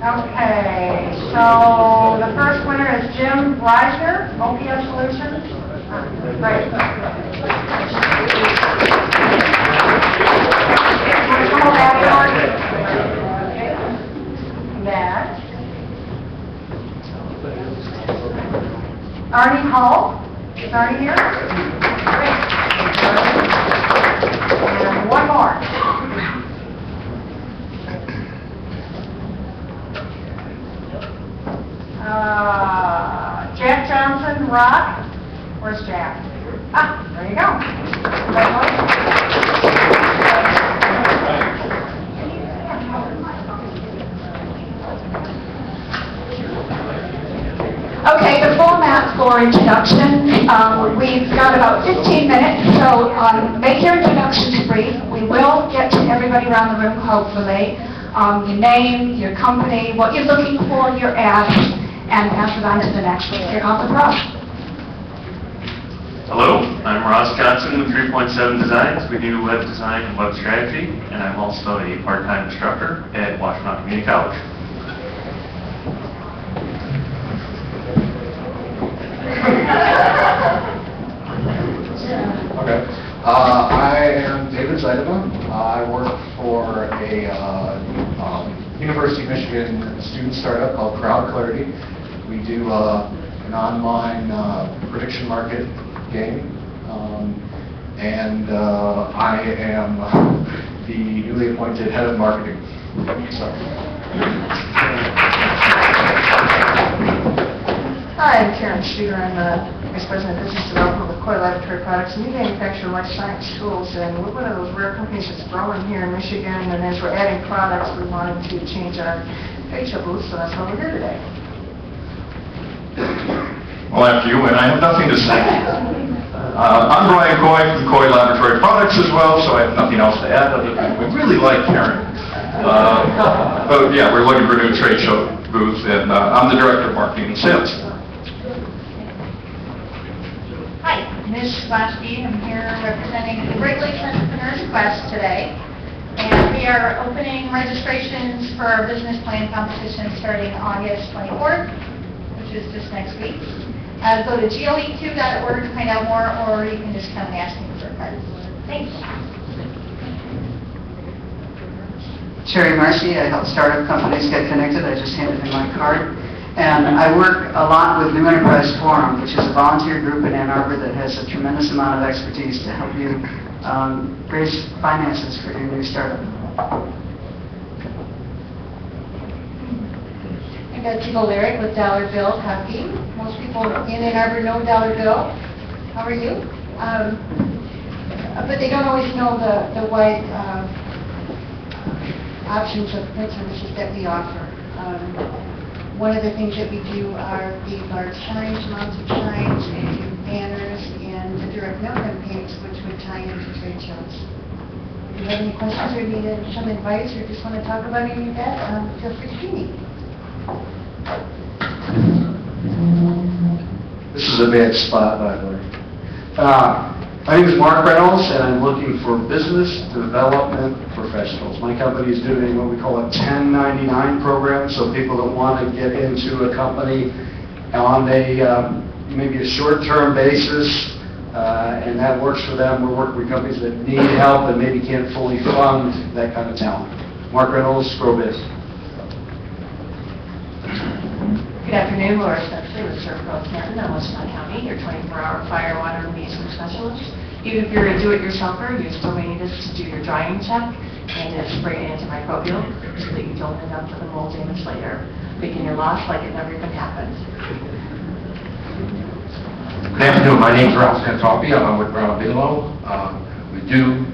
Okay, so the first winner is Jim Reisner, OPS Solutions. Right. Next. Arnie Hall. Is Arnie here? Great. And one more. Jack Johnson, Rock. Where's Jack? Ah, there you go. Okay, the format for introduction, we've got about 15 minutes, so make your introductions brief. We will get to everybody around the room, hopefully. Your name, your company, what you're looking for, your ad, and pass it on to the next speaker on the row. Hello, I'm Ross Johnson with 3.7 Designs. We do web design and web strategy, and I'm also a part-time instructor at Washington Community College. Okay. I am David Zeidema. I work for a University of Michigan student startup called Crowd Clarity. We do an online prediction market game. And I am the newly appointed head of marketing. So. Hi, I'm Karen Streeter. I'm the Vice President of Business Development with Core Laboratory Products, and we manufacture life science tools, and we're one of those rare companies that's growing here in Michigan, and as we're adding products, we wanted to change our trade show booth, so that's why we're here today. Well, after you win, I have nothing to say. I'm Brian Coy from Coy Laboratory Products as well, so I have nothing else to add other than we really like Karen. But yeah, we're looking for a new trade show booth, and I'm the Director of Marketing and Sales. Hi, Ms. Slasky. I'm here representing the Great Lakes Entrepreneurs Quest today. And we are opening registrations for our business plan competition starting August 24th, which is just next week. Go to LA2M to find out more, or you can just come and ask me for a card. Thanks. Sherry Marcy, I help startup companies get connected. I just handed in my card. And I work a lot with New Enterprise Forum, which is a volunteer group in Ann Arbor that has a tremendous amount of expertise to help you raise finances for your new startup. I've got Jill Lyric with Dollar Bill Coffee. Most people in Ann Arbor know Dollar Bill. How are you? But they don't always know the wide options of print services that we offer. One of the things that we do are the large signs, mounts of signs, and banners, and the direct mail campaigns, which would tie into trade shows. If you have any questions or need some advice or just want to talk about any of that, feel free to see me. This is a bad spot, by the way. My name is Mark Reynolds, and I'm looking for business development professionals. My company is doing what we call a 1099 program, so people that want to get into a company on a maybe a short-term basis, and that works for them. We're working with companies that need help and maybe can't fully fund that kind of talent. Mark Reynolds, GrowBiz. Good afternoon, Laura Spencer with Surf Growth Canton in Washington County, your 24-hour fire, water, and basement specialist. Even if you're a do-it-yourselfer, you still may need us to do your drying check and to spray antimicrobial so that you don't end up with a mold damage later, making your loss like it never even happened. Good afternoon, my name's Ralph Santopi. I'm with Brown Bigelow. We do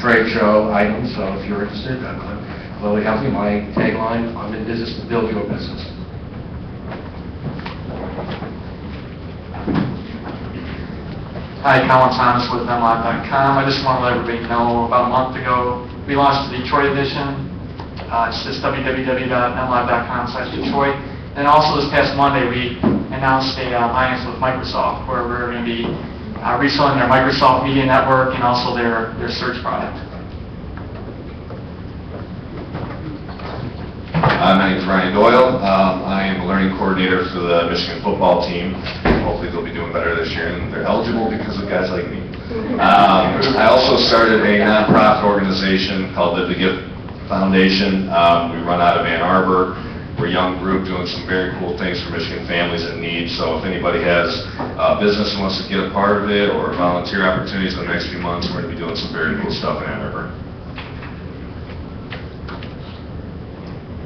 trade show items, so if you're interested, I'm Lily Healthy. My tagline, I'm in business to build your business. Hi, Colin Thomas with MLive.com. I just want to let everybody know about a month ago we launched the Detroit edition. It's just www.mlive.com/Detroit. And also this past Monday we announced a alliance with Microsoft where we're going to be reselling their Microsoft Media Network and also their search product. My name is Ryan Doyle. I am a learning coordinator for the Michigan football team. Hopefully they'll be doing better this year, and they're eligible because of guys like me. I also started a nonprofit organization called the Gift Foundation. We run out of Ann Arbor. We're a young group doing some very cool things for Michigan families in need. So if anybody has a business and wants to get a part of it or volunteer opportunities in the next few months, we're going to be doing some very cool stuff in Ann Arbor.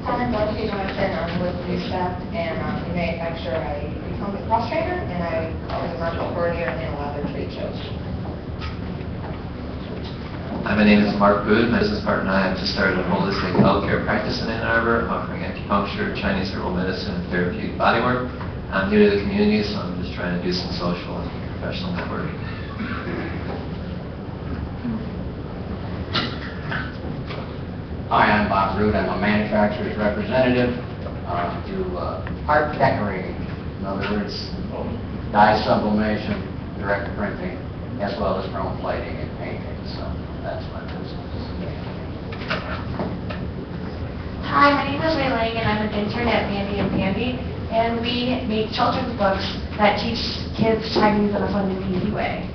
I'm Leslie Johnson. I'm with NewStep, and we manufacture a recumbent frustrator, and I am the market coordinator in a lot of their trade shows. Hi, my name is Mark Boone. My business partner and I have just started a holistic healthcare practice in Ann Arbor, offering acupuncture, Chinese herbal medicine, and therapeutic bodywork. I'm new to the community, so I'm just trying to do some social and professional networking. Hi, I'm Bob Root. I'm a manufacturer's representative. Do art decorating. In other words, dye sublimation, direct printing, as well as chrome plating and painting. So that's my business. Hi, my name is Ray Lang, and I'm an intern at Mandy and Pandy, and we make children's books that teach kids Chinese in a fun and easy way.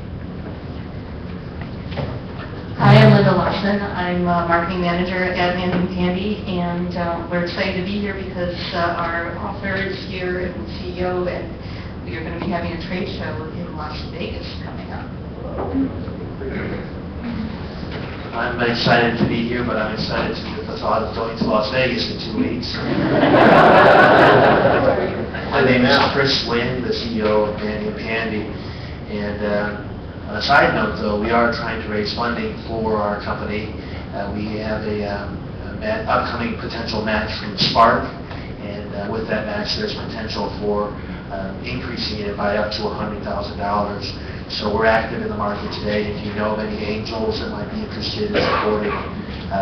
Hi, I'm Linda Lawson. I'm a marketing manager at Mandy and Pandy, and we're excited to be here because our author is here and CEO, and we are going to be having a trade show in Las Vegas coming up. I'm excited to be here, but I'm excited to the thought of going to Las Vegas in 2 weeks. My name is Chris Lynn, the CEO of Mandy and Pandy. And on a side note, though, we are trying to raise funding for our company. We have a upcoming potential match from Spark, and with that match, there's potential for increasing it by up to $100,000. So we're active in the market today. If you know of any angels that might be interested in supporting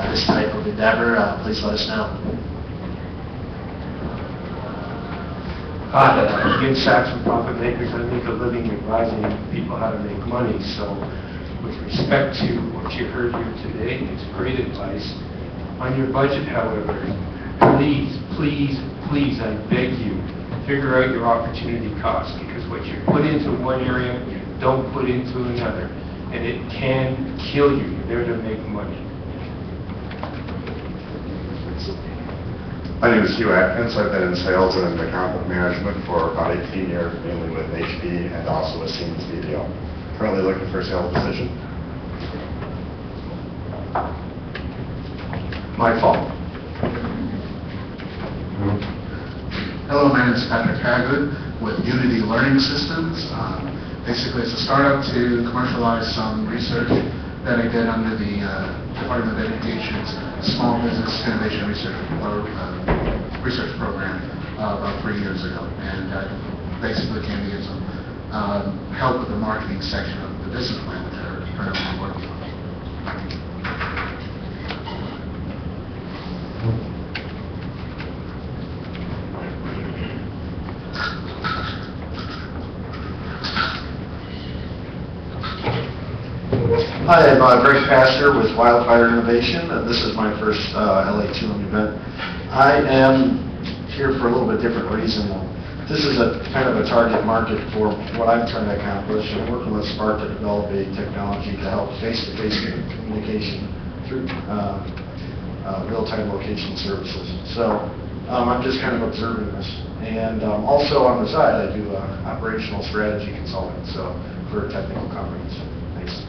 this type of endeavor, please let us know. Hi, Ian Sachs from Profit Makers. I make a living advising people how to make money. So with respect to what you heard here today, it's great advice. On your budget, however, please, please, please, I beg you, figure out your opportunity cost, because what you put into one area, you don't put into another, and it can kill you. You're there to make money. My name is Hugh Atkins. I've been in sales and account management for about 18 years, mainly with HP and also with Siemens BPO. Currently looking for a sales position. My fault. Hello, my name is Patrick Hagood with Unity Learning Systems. Basically, it's a startup to commercialize some research that I did under the Department of Education's Small Business Innovation Research Program about 3 years ago. And I basically came to get some help with the marketing section of the business plan that they're currently working on. Hi, I'm Greg Pastor with Wildfire Innovation, and this is my first LA2M event. I am here for a little bit different reason. This is a kind of a target market for what I'm trying to accomplish. I'm working with Spark to develop a technology to help face-to-face communication through real-time location services. So I'm just kind of observing this. And also on the side, I do operational strategy consulting, so for technical companies. Thanks.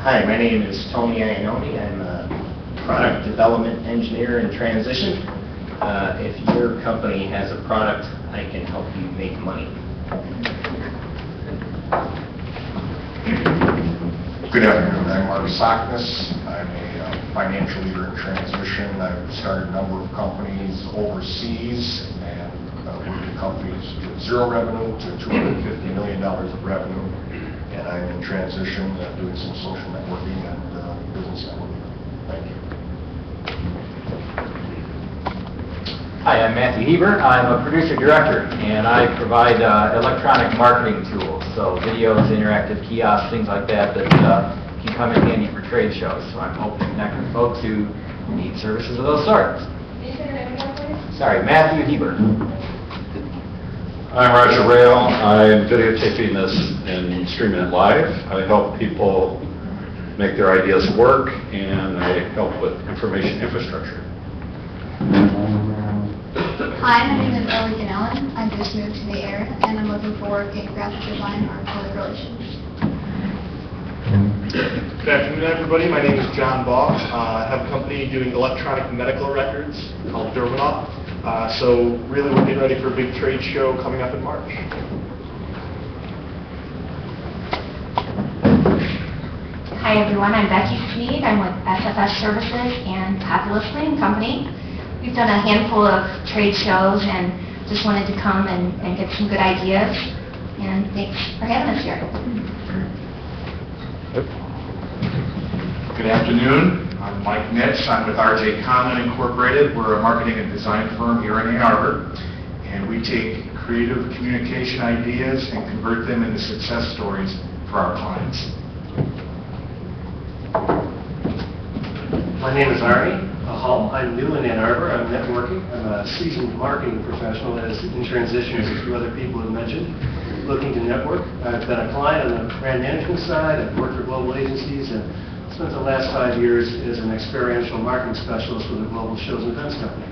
Hi, my name is Tony Iannone. I'm a product development engineer in transition. If your company has a product, I can help you make money. Good afternoon. I'm Mark Sockness. I'm a financial leader in transition. I've started a number of companies overseas and worked with companies with zero revenue to $250 million of revenue. And I'm in transition, doing some social networking and business networking. Thank you. Hi, I'm Matthew Heber. I'm a producer-director, and I provide electronic marketing tools, so videos, interactive kiosks, things like that can come in handy for trade shows. So I'm hoping to connect with folks who need services of those sorts. Can you say your name again, please? Sorry, Matthew Heber. I'm Roger Rail. I'm videotaping this and streaming it live. I help people make their ideas work, and I help with information infrastructure. Hi, my name is Ellie Allen. I just moved to the area, and I'm looking for work in graphic design or public relations. Good afternoon, everybody. My name is John Baugh. I have a company doing electronic medical records called Dermanoff. So really, we're getting ready for a big trade show coming up in March. Hi, everyone. I'm Becky Sneed. I'm with SFS Services and Populous Cleaning Company. We've done a handful of trade shows and just wanted to come and get some good ideas. And thanks for having us here. Good afternoon. I'm Mike Nitz. I'm with RJ Common Incorporated. We're a marketing and design firm here in Ann Arbor. and we take creative communication ideas and convert them into success stories for our clients. My name is Arnie Hall. I'm new in Ann Arbor. I'm networking. I'm a seasoned marketing professional, as in transition, as a few other people have mentioned, looking to network. I've been a client on the brand management side. I've worked for global agencies and spent the last 5 years as an experiential marketing specialist with a global shows and events company.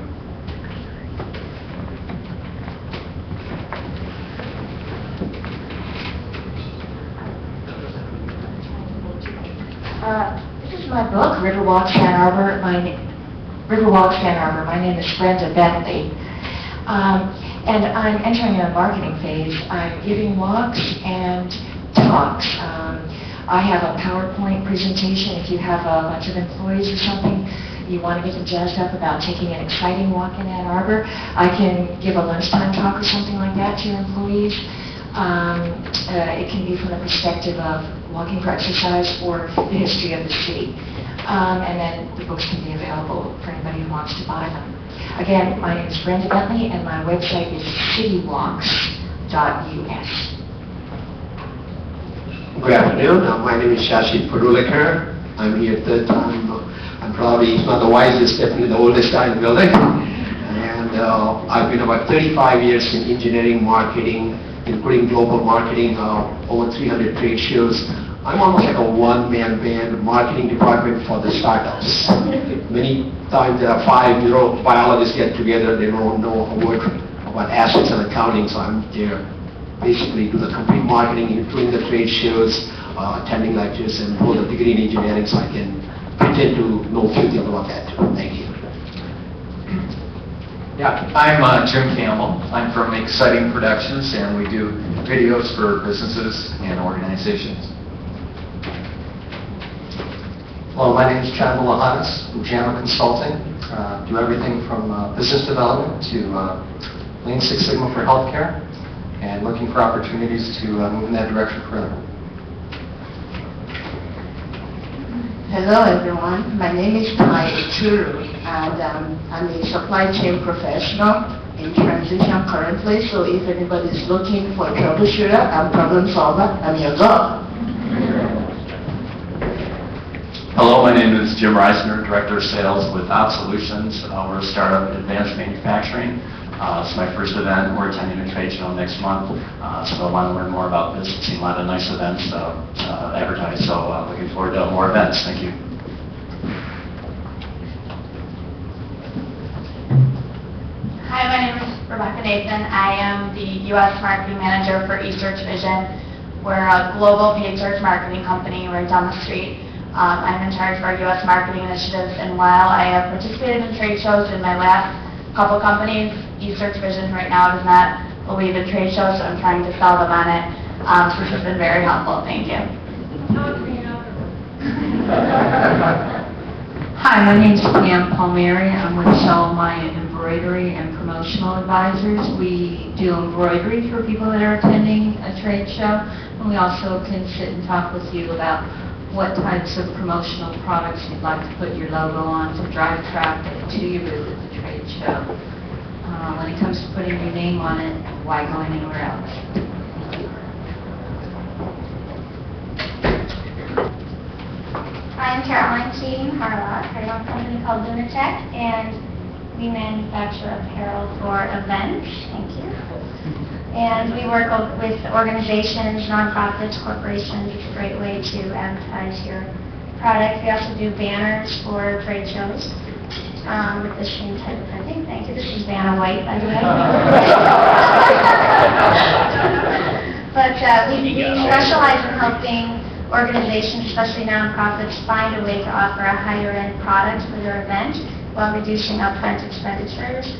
This is my book, Riverwalks Ann Arbor. Riverwalks Ann Arbor. My name is Brenda Bentley. And I'm entering a marketing phase. I'm giving walks and talks. I have a PowerPoint presentation. If you have a bunch of employees or something, you want to get them jazzed up about taking an exciting walk in Ann Arbor, I can give a lunchtime talk or something like that to your employees. It can be from the perspective of walking for exercise or the history of the city. And then the books can be available for anybody who wants to buy them. Again, my name is Brenda Bentley, and my website is citywalks.us. Good afternoon. My name is Shashi Purulekar. I'm here third time. I'm probably not the wisest, definitely the oldest guy in the building. And I've been about 35 years in engineering marketing, including global marketing, over 300 trade shows. I'm almost like a one-man band marketing department for the startups. Many times there are 5 neurobiologists get together, they don't know a word about assets and accounting, so I'm there basically do the complete marketing, including the trade shows, attending lectures, and hold a degree in engineering, so I can pretend to know a few things about that too. Thank you. Yeah, I'm Jim Campbell. I'm from Exciting Productions, and we do videos for businesses and organizations. Hello, my name is John Mulahanis from JAMA Consulting. Do everything from business development to Lean Six Sigma for healthcare, and looking for opportunities to move in that direction further. Hello everyone, my name is Mai Churu, and I'm a supply chain professional in transition currently, so if anybody is looking for a troubleshooter and problem solver, I'm your girl. Hello, my name is Jim Reisner, Director of Sales with Op Solutions. We're a startup in advanced manufacturing. It's my first event. We're attending a trade show next month, so I want to learn more about this. We've seen a lot of nice events advertised, so looking forward to more events. Thank you. Hi, my name is Rebecca Nathan. I am the U.S. Marketing Manager for eSearch Vision. We're a global paid search marketing company right down the street. I'm in charge of our U.S. marketing initiatives, and while I have participated in trade shows in my last couple companies, eSearch Vision right now does not believe in trade shows, so I'm trying to sell them on it, which has been very helpful. Thank you. Hi, my name is Pam Palmieri. I'm with Solomon Embroidery and Promotional Advisors. We do embroidery for people that are attending a trade show, and we also can sit and talk with you about what types of promotional products you'd like to put your logo on to drive traffic to your booth at the trade show. When it comes to putting your name on it, why go anywhere else? I'm Caroline Keating Harlock. I run a company called Lunatech, and we manufacture apparel for events. Thank you. And we work with organizations, nonprofits, corporations. It's a great way to advertise your product. We also do banners for trade shows with the screen type printing. Thank you. This is Vanna White, by the way. But we specialize in helping organizations, especially nonprofits, find a way to offer a higher end product for their event while reducing upfront expenditures.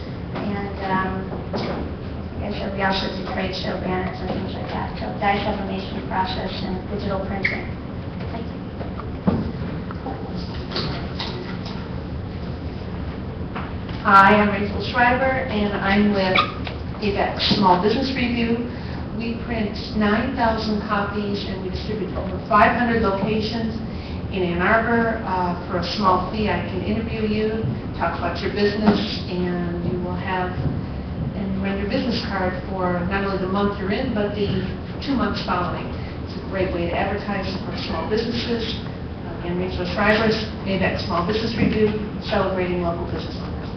And we also do trade show banners and things like that. So die sublimation process and digital printing. Thank you. Hi, I'm Rachel Schreiber, and I'm with ABEX Small Business Review. We print 9,000 copies, and we distribute to over 500 locations in Ann Arbor. For a small fee, I can interview you, talk about your business, and you will have and render business card for not only the month you're in, but the 2 months following. It's a great way to advertise for small businesses. And reach subscribers, Payback Small Business Review, celebrating local business owners.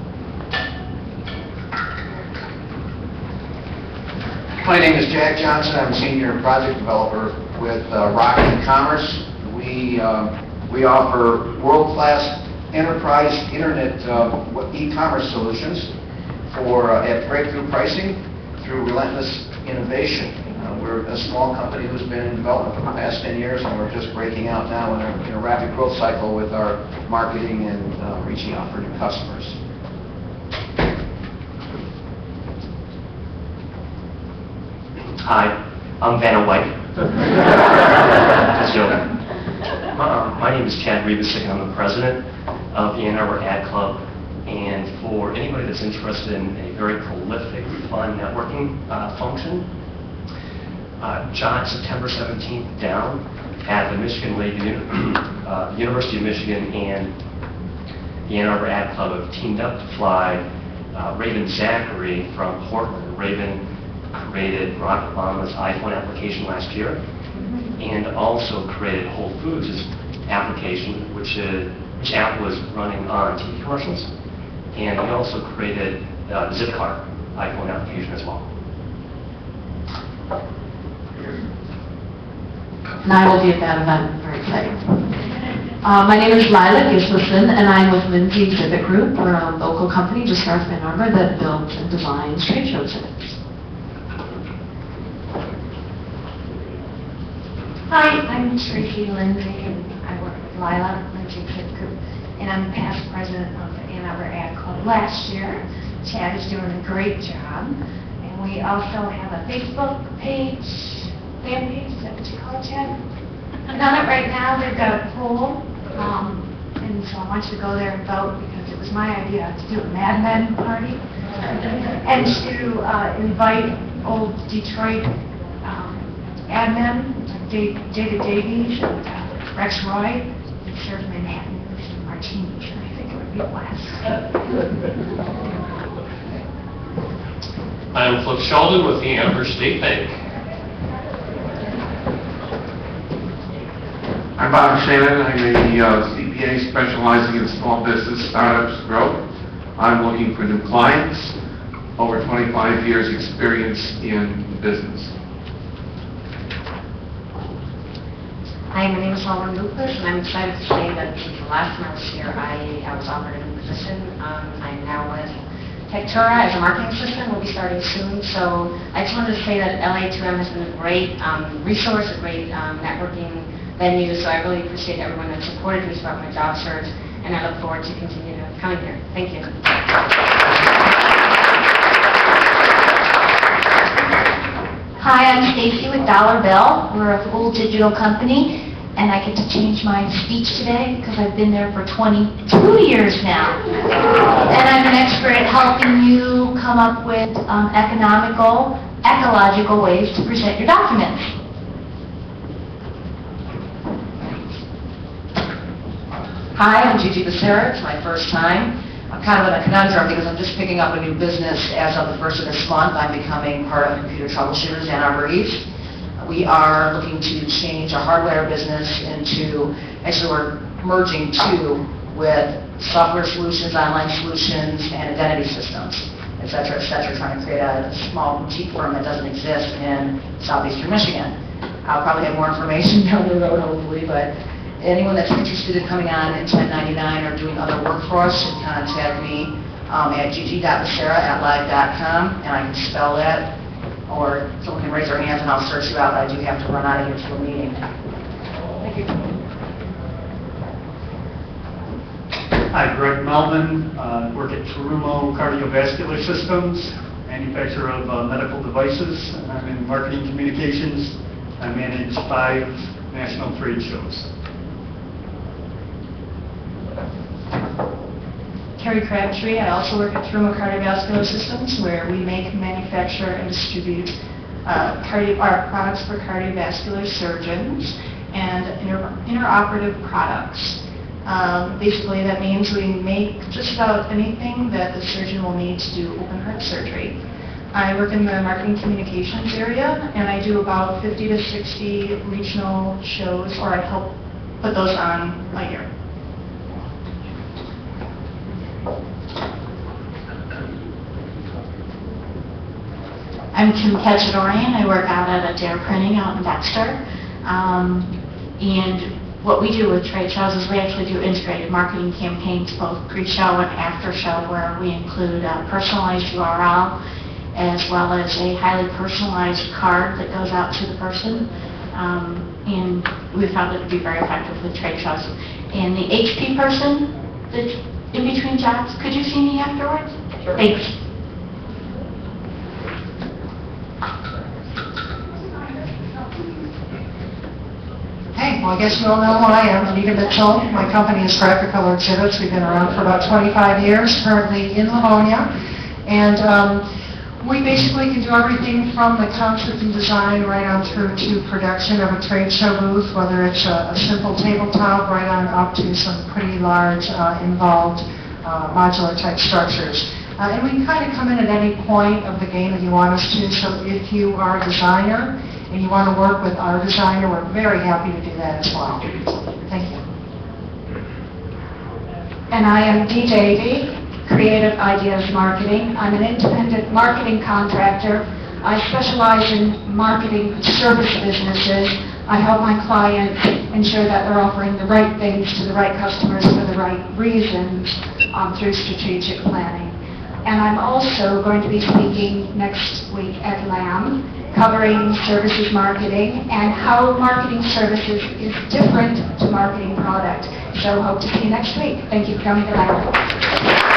My name is Jack Johnson. I'm a senior project developer with Rocket E-commerce. We offer world-class enterprise internet e-commerce solutions at breakthrough pricing through relentless innovation. We're a small company who's been in development for the past 10 years, and we're just breaking out now in a rapid growth cycle with our marketing and reaching out for new customers. Hi, I'm Vanna White. Just joking. My name is Chad Rebusik, and I'm the president of the Ann Arbor Ad Club. And for anybody that's interested in a very prolific, fun networking function, jot September 17th down at the Michigan the University of Michigan and the Ann Arbor Ad Club have teamed up to fly Raven Zachary from Portland. Raven created Barack Obama's iPhone application last year and also created Whole Foods' application, which Apple was running on TV commercials. And he also created the Zipcar iPhone application as well. And I will be at that event. Very exciting. My name is Lila Gislason, and I'm with Lindsay Exhibit Group. We're a local company just north of Ann Arbor that builds and designs trade show exhibits. Hi, I'm Tracy Lindsay, and I work with Lila, Lindsay Exhibit Group, and I'm past president of the Ann Arbor Ad Club last year. Chad is doing a great job, and we also have a Facebook page. Fan page, is that what you call it, Chad? I'm on it right now. They've got a poll, and so I want you to go there and vote because it was my idea to do a Mad Men party and to invite old Detroit ad men, David Davies and Rex Roy, and serve Manhattan and martinis, and I think it would be a blast. I'm Flip Sheldon with the Ann Arbor State Bank. I'm Bob Shannon. I'm a CPA specializing in small business startups growth. I'm looking for new clients, over 25 years experience in business. Hi, my name is Lauren Lucas, and I'm excited to say that since the last time I was here, I was offered a new position. I'm now with Tectura as a marketing assistant. We'll be starting soon. So I just wanted to say that LA2M has been a great resource, a great networking venue. So I really appreciate everyone that supported me throughout my job search, and I look forward to continue coming here. Thank you. Hi, I'm Stacy with Dollar Bill. We're a full digital company, and I get to change my speech today because I've been there for 22 years now. And I'm an expert at helping you come up with economical, ecological ways to present your documents. Hi, I'm Gigi Becerra. It's my first time. I'm kind of in a conundrum because I'm just picking up a new business as of the first of this month. I'm becoming part of Computer Troubleshooters Ann Arbor East. We are looking to change our hardware business into, actually we're merging two with software solutions, online solutions, and identity systems, et cetera, trying to create a small boutique firm that doesn't exist in southeastern Michigan. I'll probably have more information down the road, hopefully, but anyone that's interested in coming on in 1099 or doing other work for us should contact me at gg.becerra@live.com, and I can spell that, or someone can raise their hands and I'll search you out. I do have to run out of here to a meeting. Thank you. Hi, Greg Melvin. Work at Terumo Cardiovascular Systems, manufacturer of medical devices. I'm in marketing communications. I manage 5 national trade shows. Carrie Crabtree. I also work at Terumo Cardiovascular Systems, where we make, manufacture, and distribute our products for cardiovascular surgeons and interoperative products. Basically, that means we make just about anything that the surgeon will need to do open heart surgery. I work in the marketing communications area, and I do about 50 to 60 regional shows, or I help put those on a year. I'm Kim Ketchadorian. I work out at Adair Printing out in Dexter. And what we do with trade shows is we actually do integrated marketing campaigns, both pre-show and after-show, where we include a personalized URL as well as a highly personalized card that goes out to the person. And we found it to be very effective with trade shows. And the HP person that's in between jobs, could you see me afterwards? Sure. Thanks. Hey, well, I guess you all know who I am, Anita Mitchell. My company is Graphic Color Exhibits. We've been around for about 25 years, currently in Livonia. And we basically can do everything from the concept and design right on through to production of a trade show booth, whether it's a simple tabletop right on up to some pretty large, involved modular type structures. And we can kind of come in at any point of the game that you want us to. So if you are a designer and you want to work with our designer, we're very happy to do that as well. Thank you. And I am Dee Davey, Creative Ideas Marketing. I'm an independent marketing contractor. I specialize in marketing service businesses. I help my clients ensure that they're offering the right things to the right customers for the right reasons through strategic planning. And I'm also going to be speaking next week at LA2M, covering services marketing and how marketing services is different to marketing product. So hope to see you next week. Thank you for coming to LA2M.